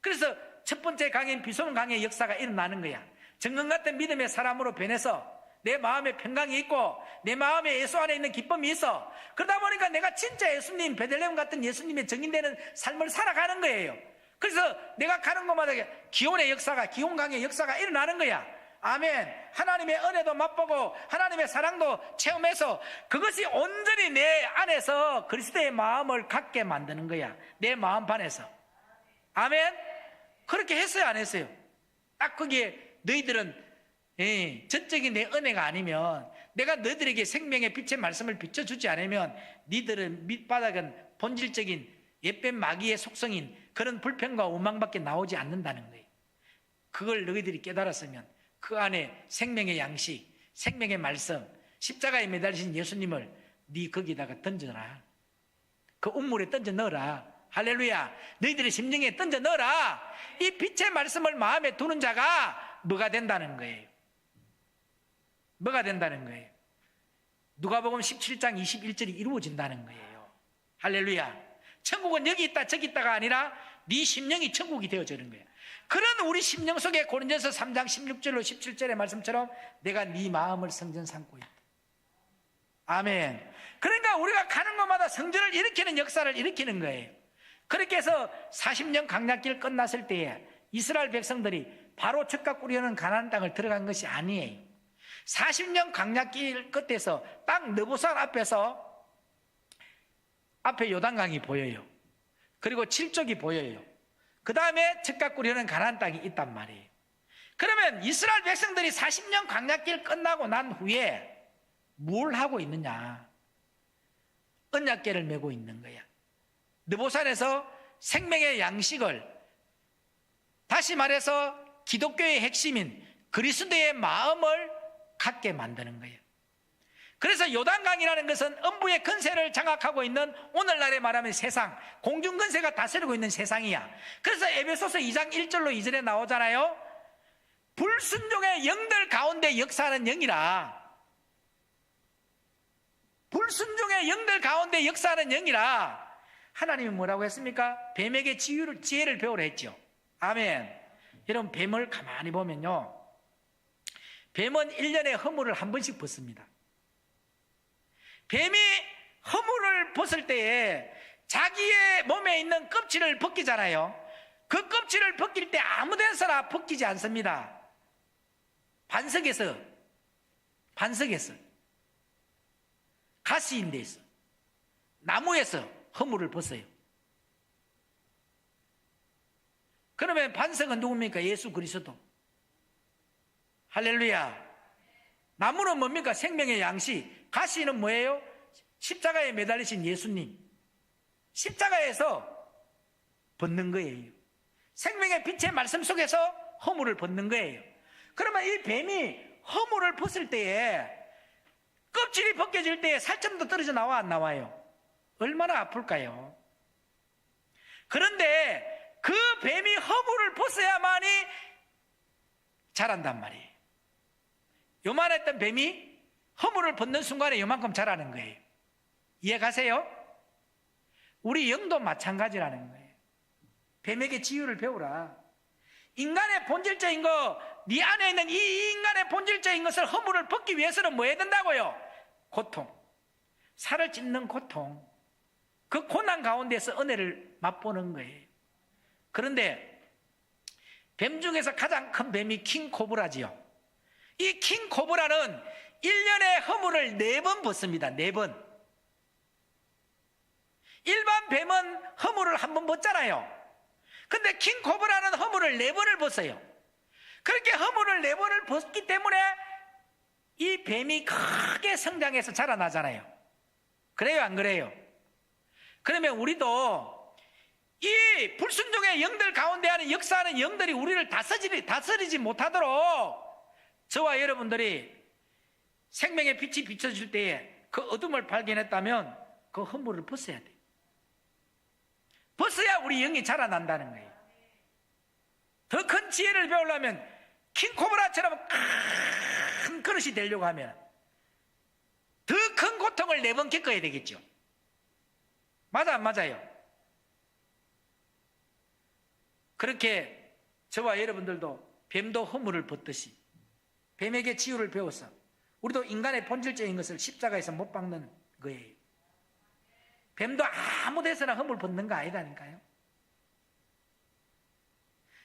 그래서 첫 번째 강인 비소는 강의 역사가 일어나는 거야. 정금 같은 믿음의 사람으로 변해서 내 마음에 평강이 있고 내 마음에 예수 안에 있는 기쁨이 있어. 그러다 보니까 내가 진짜 예수님, 베들레헴 같은 예수님의 증인되는 삶을 살아가는 거예요. 그래서 내가 가는 곳마다 기온의 역사가, 기온강의 역사가 일어나는 거야. 아멘. 하나님의 은혜도 맛보고 하나님의 사랑도 체험해서 그것이 온전히 내 안에서 그리스도의 마음을 갖게 만드는 거야. 내 마음판에서. 아멘. 그렇게 했어요, 안 했어요? 딱 거기에 너희들은 전적인 내 은혜가 아니면 내가 너희들에게 생명의 빛의 말씀을 비춰주지 않으면 니들은 밑바닥은 본질적인 옛뱀 마귀의 속성인 그런 불평과 원망밖에 나오지 않는다는 거예요. 그걸 너희들이 깨달았으면 그 안에 생명의 양식, 생명의 말씀, 십자가에 매달리신 예수님을 네 거기다가 던져라. 그 우물에 던져 넣어라. 할렐루야. 너희들의 심령에 던져 넣어라. 이 빛의 말씀을 마음에 두는 자가 뭐가 된다는 거예요? 뭐가 된다는 거예요? 누가복음 17장 21절이 이루어진다는 거예요. 할렐루야. 천국은 여기 있다 저기 있다가 아니라 네 심령이 천국이 되어지는 거예요. 그런 우리 심령 속에 고린도서 3장 16절로 17절의 말씀처럼 내가 네 마음을 성전 삼고 있다. 아멘. 그러니까 우리가 가는 곳마다 성전을 일으키는 역사를 일으키는 거예요. 그렇게 해서 40년 강약길 끝났을 때에 이스라엘 백성들이 바로 척각 꾸려는 가나안 땅을 들어간 것이 아니에요. 40년 강약길 끝에서 땅 느보산 앞에서 앞에 요단강이 보여요. 그리고 칠족이 보여요. 그 다음에 척각 꾸려는 가나안 땅이 있단 말이에요. 그러면 이스라엘 백성들이 40년 강약길 끝나고 난 후에 뭘 하고 있느냐? 언약궤를 메고 있는 거야. 느보산에서 생명의 양식을, 다시 말해서 기독교의 핵심인 그리스도의 마음을 갖게 만드는 거예요. 그래서 요단강이라는 것은 음부의 근세를 장악하고 있는, 오늘날에 말하면 세상, 공중근세가 다스리고 있는 세상이야. 그래서 에베소서 2장 1절로 2절에 나오잖아요. 불순종의 영들 가운데 역사하는 영이라. 불순종의 영들 가운데 역사하는 영이라. 하나님이 뭐라고 했습니까? 뱀에게 지혜를 배우라 했죠. 아멘. 여러분, 뱀을 가만히 보면요, 뱀은 1년에 허물을 한 번씩 벗습니다. 뱀이 허물을 벗을 때에 자기의 몸에 있는 껍질을 벗기잖아요. 그 껍질을 벗길 때 아무 데서나 벗기지 않습니다. 반석에서 가시인 데서, 나무에서 허물을 벗어요. 그러면 반석은 누굽니까? 예수 그리스도. 할렐루야. 나무는 뭡니까? 생명의 양식. 가시는 뭐예요? 십자가에 매달리신 예수님. 십자가에서 벗는 거예요. 생명의 빛의 말씀 속에서 허물을 벗는 거예요. 그러면 이 뱀이 허물을 벗을 때에, 껍질이 벗겨질 때에 살점도 떨어져 나와 안 나와요? 얼마나 아플까요? 그런데 그 뱀이 허물을 벗어야만이 자란단 말이에요. 요만했던 뱀이 허물을 벗는 순간에 요만큼 자라는 거예요. 이해 가세요? 우리 영도 마찬가지라는 거예요. 뱀에게 지혜를 배우라. 인간의 본질적인 거, 네 안에 있는 이 인간의 본질적인 것을, 허물을 벗기 위해서는 뭐 해야 된다고요? 고통, 살을 찢는 고통, 그 고난 가운데서 은혜를 맛보는 거예요. 그런데 뱀 중에서 가장 큰 뱀이 킹코브라지요. 이 킹코브라는 1년에 허물을 4번 벗습니다. 4번. 일반 뱀은 허물을 한 번 벗잖아요. 근데 킹코브라는 허물을 4번을 벗어요. 그렇게 허물을 4번을 벗기 때문에 이 뱀이 크게 성장해서 자라나잖아요. 그래요, 안 그래요? 그러면 우리도 이 불순종의 영들 가운데 하는 역사하는 영들이 우리를 다스리지 못하도록 저와 여러분들이 생명의 빛이 비춰질 때에 그 어둠을 발견했다면 그 허물을 벗어야 돼요. 벗어야 우리 영이 자라난다는 거예요. 더 큰 지혜를 배우려면 킹코브라처럼 큰 그릇이 되려고 하면 더 큰 고통을 4번 겪어야 되겠죠. 맞아, 안 맞아요? 그렇게 저와 여러분들도 뱀도 허물을 벗듯이 뱀에게 지혜를 배워서 우리도 인간의 본질적인 것을 십자가에서 못 박는 거예요. 뱀도 아무 데서나 허물 벗는 거 아니라니까요.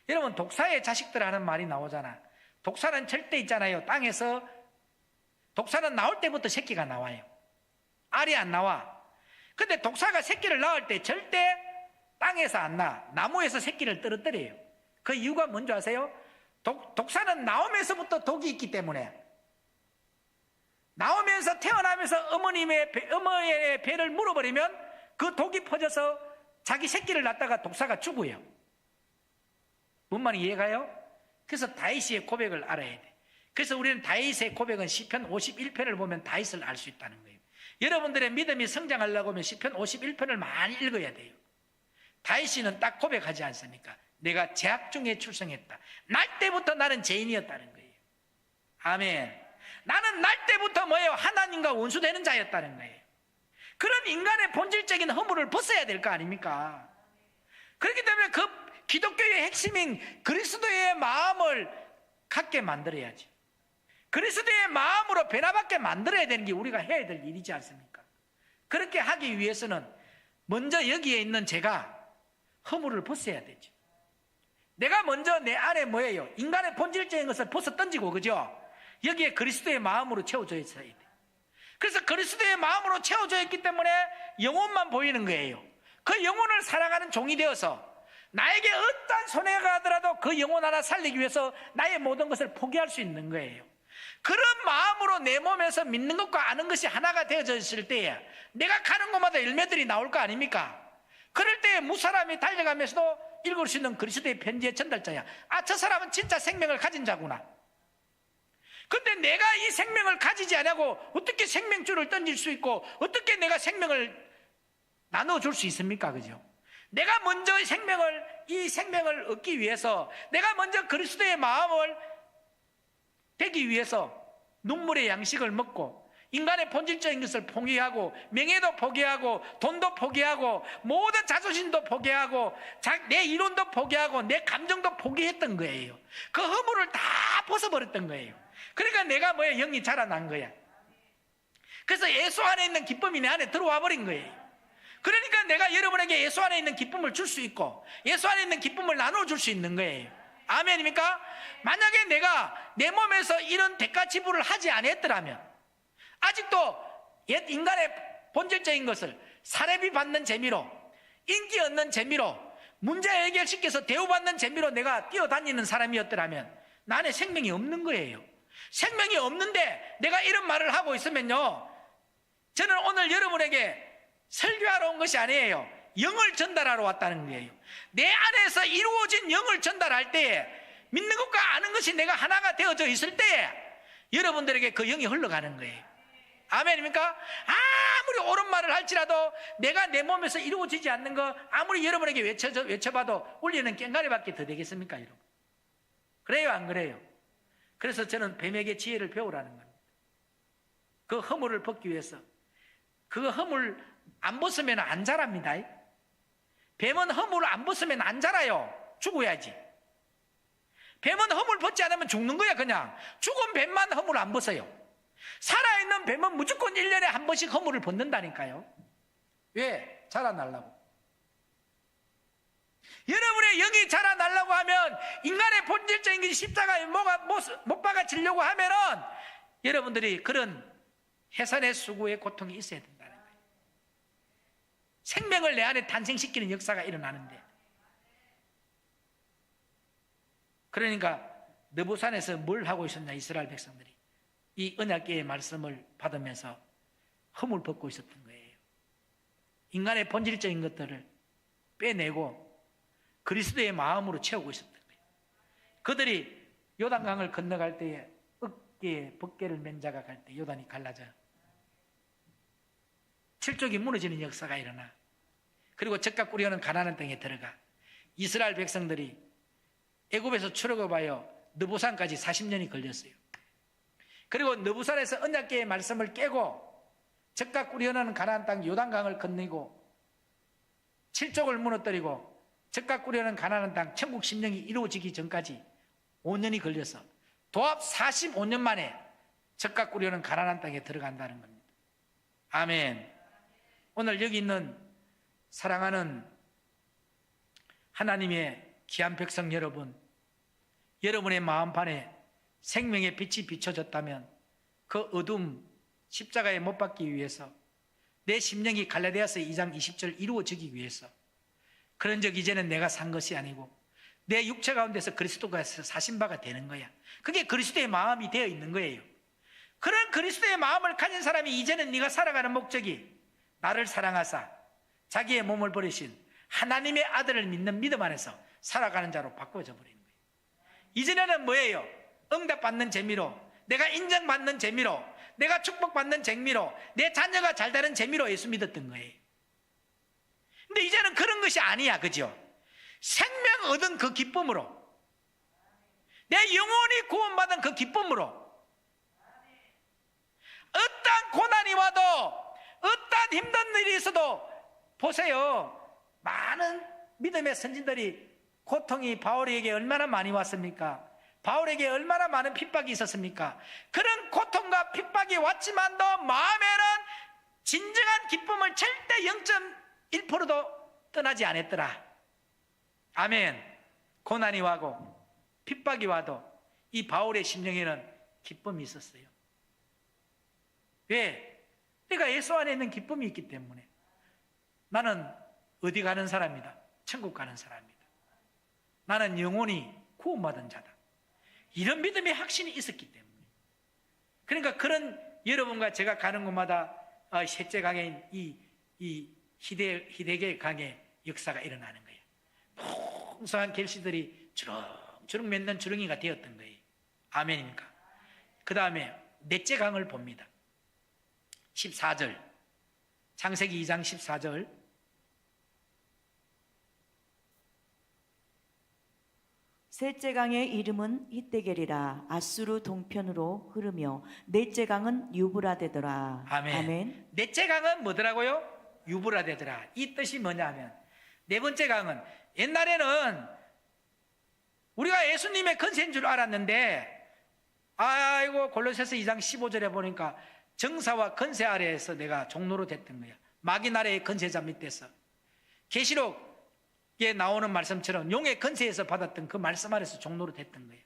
여러분, 독사의 자식들 하는 말이 나오잖아. 독사는 절대 있잖아요. 땅에서 독사는 나올 때부터 새끼가 나와요. 알이 안 나와. 근데 독사가 새끼를 낳을 때 절대 땅에서 안 나. 나무에서 새끼를 떨어뜨려요. 그 이유가 뭔지 아세요? 독사는 나오면서부터 독이 있기 때문에 나오면서 태어나면서 어머니의 배를 물어버리면 그 독이 퍼져서 자기 새끼를 낳다가 독사가 죽어요. 뭔 말인지 이해가요? 그래서 다윗의 고백을 알아야 돼. 그래서 우리는 다윗의 고백은 시편 51편을 보면 다윗을 알 수 있다는 거예요. 여러분들의 믿음이 성장하려고 하면 시편 51편을 많이 읽어야 돼요. 다윗은 딱 고백하지 않습니까? 내가 제약 중에 출생했다. 날 때부터 나는 죄인이었다는 거예요. 아멘. 나는 날 때부터 뭐예요? 하나님과 원수되는 자였다는 거예요. 그런 인간의 본질적인 허물을 벗어야 될 거 아닙니까? 그렇기 때문에 그 기독교의 핵심인 그리스도의 마음을 갖게 만들어야지. 그리스도의 마음으로 변화받게 만들어야 되는 게 우리가 해야 될 일이지 않습니까? 그렇게 하기 위해서는 먼저 여기에 있는 제가 허물을 벗어야 되죠. 내가 먼저 내 안에 뭐예요? 인간의 본질적인 것을 벗어 던지고, 그죠? 여기에 그리스도의 마음으로 채워져 있어야 돼. 그래서 그리스도의 마음으로 채워져 있기 때문에 영혼만 보이는 거예요. 그 영혼을 사랑하는 종이 되어서 나에게 어떤 손해가 가더라도 그 영혼 하나 살리기 위해서 나의 모든 것을 포기할 수 있는 거예요. 그런 마음으로 내 몸에서 믿는 것과 아는 것이 하나가 되어져 있을 때에 내가 가는 곳마다 열매들이 나올 거 아닙니까? 그럴 때에 무사람이 달려가면서도 읽을 수 있는 그리스도의 편지의 전달자야. 아, 저 사람은 진짜 생명을 가진 자구나. 근데 내가 이 생명을 가지지 않고 어떻게 생명줄을 던질 수 있고 어떻게 내가 생명을 나눠줄 수 있습니까? 그죠? 내가 먼저 이 생명을 얻기 위해서 내가 먼저 그리스도의 마음을 되기 위해서 눈물의 양식을 먹고 인간의 본질적인 것을 포기하고 명예도 포기하고 돈도 포기하고 모든 자존심도 포기하고 내 이론도 포기하고 내 감정도 포기했던 거예요. 그 허물을 다 벗어버렸던 거예요. 그러니까 내가 뭐야? 영이 자라난 거야. 그래서 예수 안에 있는 기쁨이 내 안에 들어와 버린 거예요. 그러니까 내가 여러분에게 예수 안에 있는 기쁨을 줄 수 있고 예수 안에 있는 기쁨을 나눠줄 수 있는 거예요. 아멘입니까? 만약에 내가 내 몸에서 이런 대가 지불을 하지 않았더라면 아직도 옛 인간의 본질적인 것을 사례비 받는 재미로 인기 얻는 재미로 문제 해결시켜서 대우받는 재미로 내가 뛰어다니는 사람이었더라면 나 안에 생명이 없는 거예요. 생명이 없는데 내가 이런 말을 하고 있으면요, 저는 오늘 여러분에게 설교하러 온 것이 아니에요. 영을 전달하러 왔다는 거예요. 내 안에서 이루어진 영을 전달할 때에 믿는 것과 아는 것이 내가 하나가 되어져 있을 때에 여러분들에게 그 영이 흘러가는 거예요. 아멘입니까? 아무리 옳은 말을 할지라도 내가 내 몸에서 이루어지지 않는 거 아무리 여러분에게 외쳐봐도 울리는 꽹과리밖에 더 되겠습니까, 여러분? 그래요, 안 그래요? 그래서 저는 뱀에게 지혜를 배우라는 겁니다. 그 허물을 벗기 위해서. 그 허물 안 벗으면 안 자랍니다. 뱀은 허물을 안 벗으면 안 자라요. 죽어야지. 뱀은 허물 벗지 않으면 죽는 거야. 그냥 죽은 뱀만 허물 안 벗어요. 살아있는 뱀은 무조건 1년에 한 번씩 허물을 벗는다니까요. 왜? 자라나려고. 여러분의 영이 자라나려고 하면 인간의 본질적인 십자가에 못 박아지려고 하면은 여러분들이 그런 해산의 수고의 고통이 있어야 된다는 거예요. 생명을 내 안에 탄생시키는 역사가 일어나는데, 그러니까 느부산에서 뭘 하고 있었냐, 이스라엘 백성들이 이 언약궤의 말씀을 받으면서 흠을 벗고 있었던 거예요. 인간의 본질적인 것들을 빼내고 그리스도의 마음으로 채우고 있었던 거예요. 그들이 요단강을 건너갈 때에 어깨에 벗개를 맨 자가 갈 때 요단이 갈라져요. 칠족이 무너지는 역사가 일어나. 그리고 적각 꾸려오는 가나안 땅에 들어가. 이스라엘 백성들이 애굽에서 출애굽하여 느부산까지 40년이 걸렸어요. 그리고 느부산에서 언약궤의 말씀을 깨고 적각 꾸려오는 가나안 땅 요단강을 건너고 칠족을 무너뜨리고 적각 꾸려오는 가나안 땅 천국 심령이 이루어지기 전까지 5년이 걸려서 도합 45년 만에 적각 꾸려오는 가나안 땅에 들어간다는 겁니다. 아멘. 오늘 여기 있는 사랑하는 하나님의 귀한 백성 여러분, 여러분의 마음판에 생명의 빛이 비춰졌다면 그 어둠 십자가에 못 박기 위해서 내 심령이 갈라디아서 2장 20절 이루어지기 위해서 그런 적 이제는 내가 산 것이 아니고 내 육체 가운데서 그리스도가 사신 바가 되는 거야. 그게 그리스도의 마음이 되어 있는 거예요. 그런 그리스도의 마음을 가진 사람이 이제는 네가 살아가는 목적이 나를 사랑하사 자기의 몸을 버리신 하나님의 아들을 믿는 믿음 안에서 살아가는 자로 바꿔져 버리는 거예요. 이전에는 뭐예요? 응답받는 재미로, 내가 인정받는 재미로, 내가 축복받는 재미로, 내 자녀가 잘 되는 재미로 예수 믿었던 거예요. 근데 이제는 그런 것이 아니야, 그죠? 생명 얻은 그 기쁨으로, 내 영혼이 구원받은 그 기쁨으로, 어떠한 고난이 와도, 어떠한 힘든 일이 있어도, 보세요. 많은 믿음의 선진들이 고통이 바울에게 얼마나 많이 왔습니까? 바울에게 얼마나 많은 핍박이 있었습니까? 그런 고통과 핍박이 왔지만도 마음에는 진정한 기쁨을 절대 0.1%도 떠나지 않았더라. 아멘. 고난이 와고 핍박이 와도 이 바울의 심령에는 기쁨이 있었어요. 왜? 내가 예수 안에 있는 기쁨이 있기 때문에. 나는 어디 가는 사람이다. 천국 가는 사람이다. 나는 영혼이 구원받은 자다. 이런 믿음의 확신이 있었기 때문에. 그러니까 그런 여러분과 제가 가는 곳마다 셋째 강에 이 희대계 강의 역사가 일어나는 거예요. 풍성한 결실들이 주렁주렁 맺는 주렁이가 되었던 거예요. 아멘입니까? 그 다음에 넷째 강을 봅니다. 14절, 창세기 2장 14절. 셋째 강의 이름은 히데겔이라. 아수르 동편으로 흐르며 넷째 강은 유브라데더라. 아멘. 아멘. 넷째 강은 뭐더라고요? 유브라데더라. 이 뜻이 뭐냐면 네 번째 강은 옛날에는 우리가 예수님의 건세인 줄 알았는데 아이고 골로새서 2장 15절에 보니까 정사와 건세 아래에서 내가 종로로 됐던 거야. 마귀 나라의 건세자 밑에서. 계시록에 나오는 말씀처럼 용의 건세에서 받았던 그 말씀 아래서 종로로 됐던 거예요.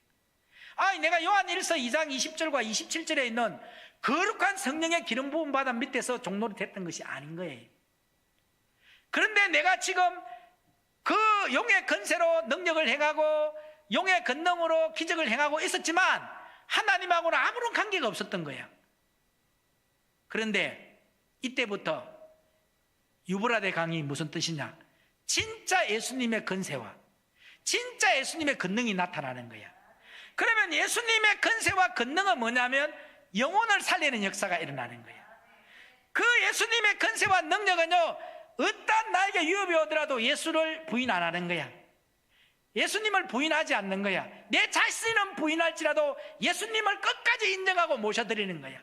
내가 요한 1서 2장 20절과 27절에 있는 거룩한 성령의 기름 부음 받은 밑에서 종로로 됐던 것이 아닌 거예요. 그런데 내가 지금 그 용의 건세로 능력을 행하고 용의 권능으로 기적을 행하고 있었지만 하나님하고는 아무런 관계가 없었던 거야. 그런데 이때부터 유브라데 강이 무슨 뜻이냐? 진짜 예수님의 건세와 진짜 예수님의 권능이 나타나는 거야. 그러면 예수님의 건세와 권능은 뭐냐면 영혼을 살리는 역사가 일어나는 거야. 그 예수님의 건세와 능력은요, 어떤 나에게 위협이 오더라도 예수를 부인 안 하는 거야. 예수님을 부인하지 않는 거야. 내 자신은 부인할지라도 예수님을 끝까지 인정하고 모셔드리는 거야.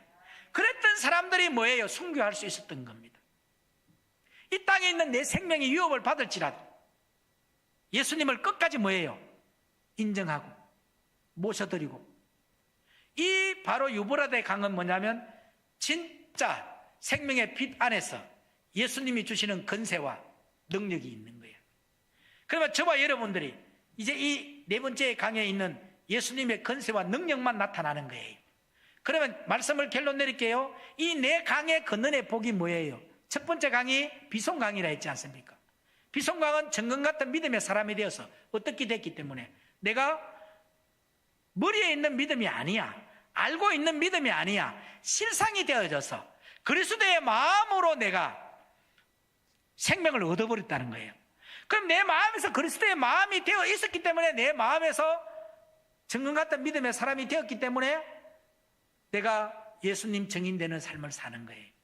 그랬던 사람들이 뭐예요? 순교할 수 있었던 겁니다. 이 땅에 있는 내 생명이 위협을 받을지라도 예수님을 끝까지 뭐예요? 인정하고 모셔드리고. 이 바로 유브라데 강은 뭐냐면 진짜 생명의 빛 안에서 예수님이 주시는 건세와 능력이 있는 거예요. 그러면 저와 여러분들이 이제 이 네 번째 강에 있는 예수님의 건세와 능력만 나타나는 거예요. 그러면 말씀을 결론 내릴게요. 이 네 강의 건넌의 복이 뭐예요? 첫 번째 강이 비송강이라 했지 않습니까? 비송강은 정금 같은 믿음의 사람이 되어서 어떻게 됐기 때문에 내가 머리에 있는 믿음이 아니야, 알고 있는 믿음이 아니야, 실상이 되어져서 그리스도의 마음으로 내가 생명을 얻어버렸다는 거예요. 그럼 내 마음에서 그리스도의 마음이 되어 있었기 때문에 내 마음에서 정금 같은 믿음의 사람이 되었기 때문에 내가 예수님 증인되는 삶을 사는 거예요.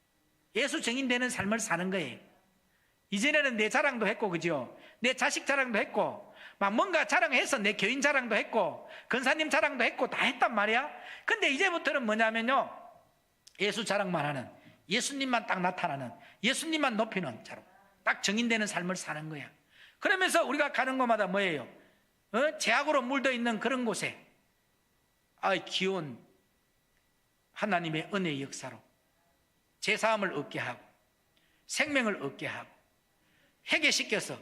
예수 증인되는 삶을 사는 거예요. 이전에는 내 자랑도 했고, 그죠? 내 자식 자랑도 했고, 막 뭔가 자랑해서 내 교인 자랑도 했고, 권사님 자랑도 했고, 다 했단 말이야. 근데 이제부터는 뭐냐면요, 예수 자랑만 하는, 예수님만 딱 나타나는, 예수님만 높이는 자로 딱 증인되는 삶을 사는 거야. 그러면서 우리가 가는 곳마다 뭐예요? 죄악으로 물들어 있는 그런 곳에 귀여운 하나님의 은혜의 역사로 죄사함을 얻게 하고 생명을 얻게 하고 회개시켜서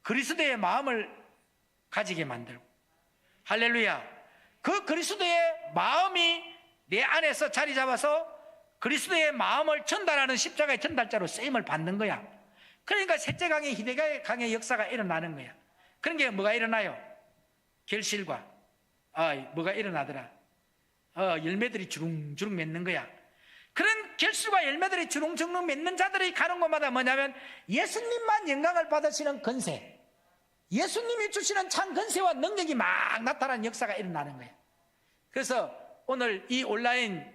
그리스도의 마음을 가지게 만들고, 할렐루야, 그 그리스도의 마음이 내 안에서 자리 잡아서 그리스도의 마음을 전달하는 십자가의 전달자로 쓰임을 받는 거야. 그러니까 셋째 강의 희대의 강의 역사가 일어나는 거야. 그런 게 뭐가 일어나요? 결실과 뭐가 일어나더라? 열매들이 주렁주렁 맺는 거야. 그런 결실과 열매들이 주렁주렁 맺는 자들이 가는 곳마다 뭐냐면 예수님만 영광을 받으시는 권세, 예수님이 주시는 참 권세와 능력이 막 나타나는 역사가 일어나는 거예요. 그래서 오늘 이 온라인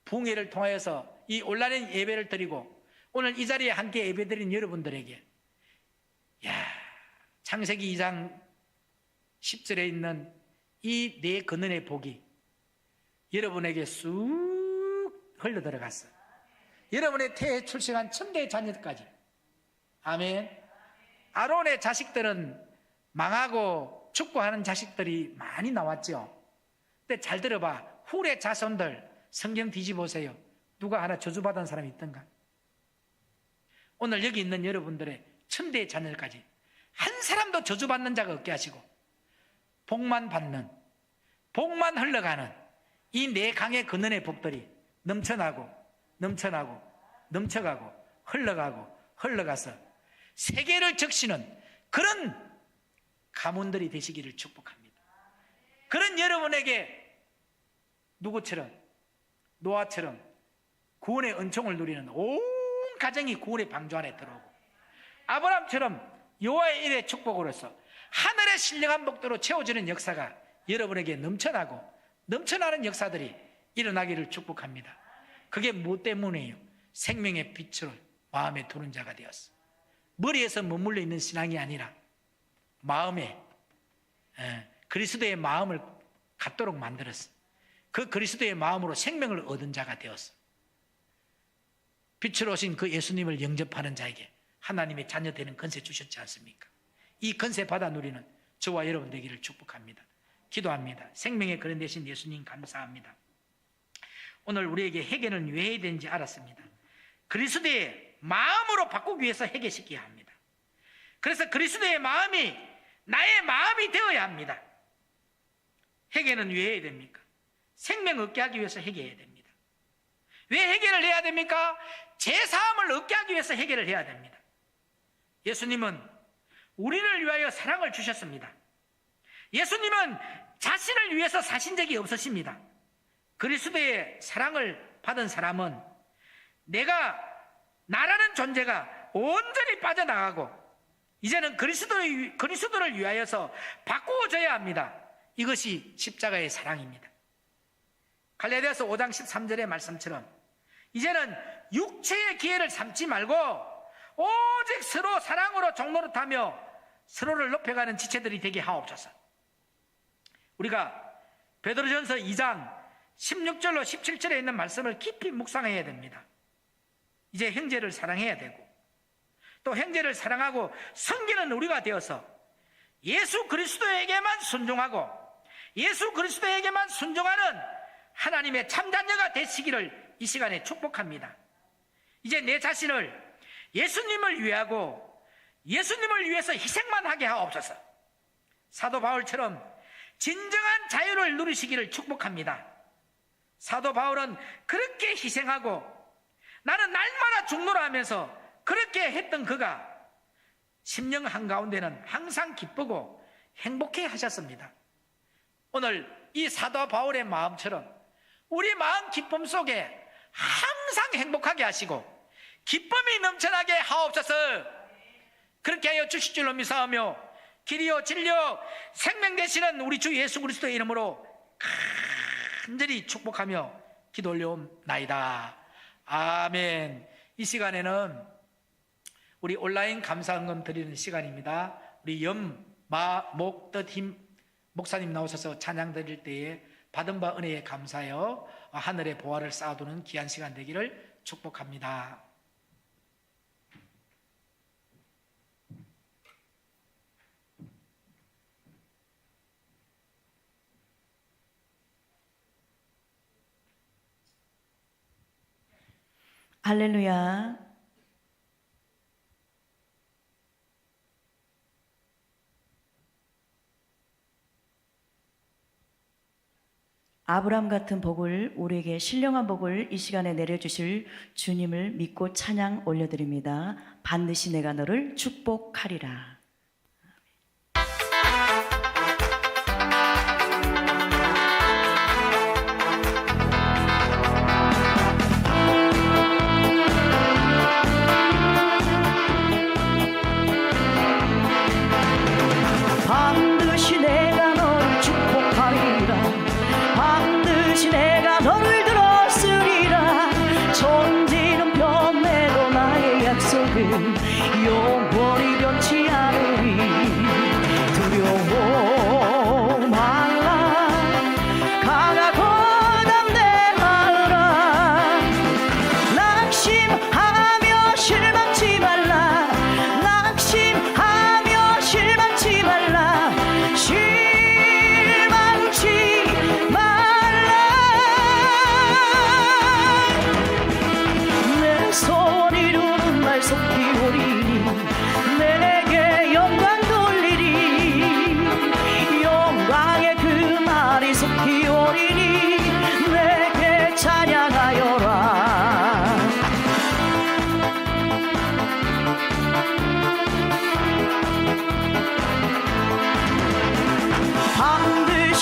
부흥회를 통하여서 이 온라인 예배를 드리고 오늘 이 자리에 함께 예배드린 여러분들에게 창세기 2장 10절에 있는 이 네 근원의 복이 여러분에게 쑥 흘러 들어갔어. 여러분의 태에 출생한 천대의 자녀까지. 아멘. 아론의 자식들은 망하고 축구하는 자식들이 많이 나왔죠. 근데 잘 들어봐. 훌의 자손들 성경 뒤집어보세요. 누가 하나 저주받은 사람이 있던가? 오늘 여기 있는 여러분들의 천대의 자녀까지 한 사람도 저주받는 자가 없게 하시고 복만 받는, 복만 흘러가는 이 네 강의 근원의 복들이 넘쳐나고 넘쳐나고 넘쳐가고 흘러가서 세계를 적시는 그런 가문들이 되시기를 축복합니다. 그런 여러분에게 누구처럼, 노아처럼 구원의 은총을 누리는 온 가정이 구원의 방주 안에 들어오고, 아브라함처럼 여호와의 일의 축복으로서 하늘의 신령한 복도로 채워지는 역사가 여러분에게 넘쳐나는 역사들이 일어나기를 축복합니다. 그게 무엇 때문이에요? 생명의 빛을 마음에 두는 자가 되었어. 머리에서 머물러 있는 신앙이 아니라 마음에, 그리스도의 마음을 갖도록 만들었어. 그 그리스도의 마음으로 생명을 얻은 자가 되었어. 빛으로 오신 그 예수님을 영접하는 자에게 하나님의 자녀 되는 권세 주셨지 않습니까? 이 권세 받아 누리는 저와 여러분 되기를 축복합니다. 기도합니다. 생명의 그런 대신 예수님 감사합니다. 오늘 우리에게 회개는 왜 해야 되는지 알았습니다. 그리스도의 마음으로 바꾸기 위해서 회개시켜야 합니다. 그래서 그리스도의 마음이 나의 마음이 되어야 합니다. 회개는 왜 해야 됩니까? 생명 얻게 하기 위해서 회개해야 됩니다. 왜 회개를 해야 됩니까? 제사함을 얻게 하기 위해서 회개를 해야 됩니다. 예수님은 우리를 위하여 사랑을 주셨습니다. 예수님은 자신을 위해서 사신 적이 없으십니다. 그리스도의 사랑을 받은 사람은 나라는 존재가 온전히 빠져나가고 이제는 그리스도를 위하여서 바꾸어져야 합니다. 이것이 십자가의 사랑입니다. 갈라디아서 5장 13절의 말씀처럼 이제는 육체의 기회를 삼지 말고 오직 서로 사랑으로 종노릇하며 서로를 높여가는 지체들이 되게 하옵소서. 우리가 베드로전서 2장 16절로 17절에 있는 말씀을 깊이 묵상해야 됩니다. 이제 형제를 사랑해야 되고 또 형제를 사랑하고 섬기는 우리가 되어서 예수 그리스도에게만 순종하고 예수 그리스도에게만 순종하는 하나님의 참자녀가 되시기를 이 시간에 축복합니다. 이제 내 자신을 예수님을 위하고 예수님을 위해서 희생만 하게 하옵소서. 사도 바울처럼 진정한 자유를 누리시기를 축복합니다. 사도 바울은 그렇게 희생하고 나는 날마다 죽노라 하면서 그렇게 했던 그가 심령 한가운데는 항상 기쁘고 행복해 하셨습니다. 오늘 이 사도 바울의 마음처럼 우리 마음 기쁨 속에 항상 행복하게 하시고 기쁨이 넘쳐나게 하옵소서. 그렇게 하여 주실 줄로 믿사오며 길이요 진리요 생명 되시는 우리 주 예수 그리스도의 이름으로 간절히 축복하며 기도 올려옵나이다. 아멘. 이 시간에는 우리 온라인 감사헌금 드리는 시간입니다. 우리 목덧힘 목사님 나오셔서 찬양 드릴 때에 받은 바 은혜에 감사하여 하늘의 보화를 쌓아두는 귀한 시간 되기를 축복합니다. 할렐루야. 아브라함 같은 복을 우리에게 신령한 복을 이 시간에 내려주실 주님을 믿고 찬양 올려드립니다. 반드시 내가 너를 축복하리라.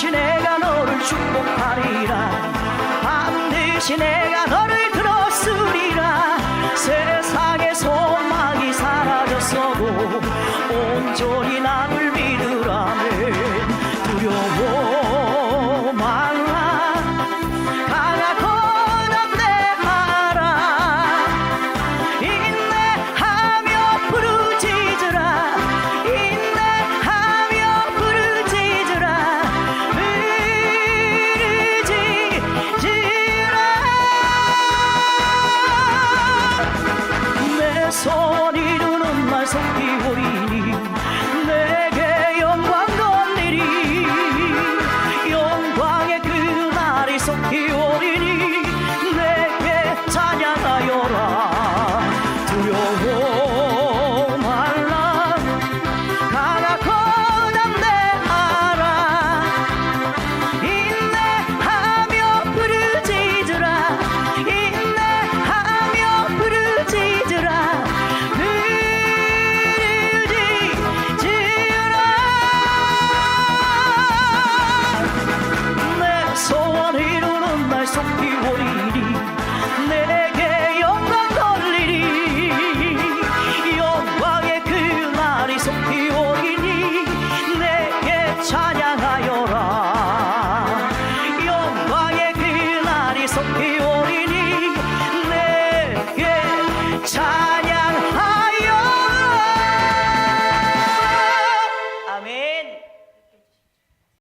반드시 내가 너를 축복하리라. 반드시 내가 너를 들었으리라. 세상의 소망이 사라졌어도 온전히 나를 믿으라면 두려워 말라. 강하고 담대하라. 인내하며 부르짖으라. 인내하며 부르짖으라. 내 소원 이루는 날 속히 오리니 내게 영광 돌리리. 영광의 그날이 속히 오리니 내게 찬양하여라. 두려워 말라. 강하고 담대하라. 인내하며 부르짖으라. 인내하며 부르짖으라. 부르짖으라. 내 소원 이루는 날 속히 오리니 내게 영광 돌리리. 영광의 그날이 속히 오리니 내게 찬양하여라. 영광의 그날이 속히 오리니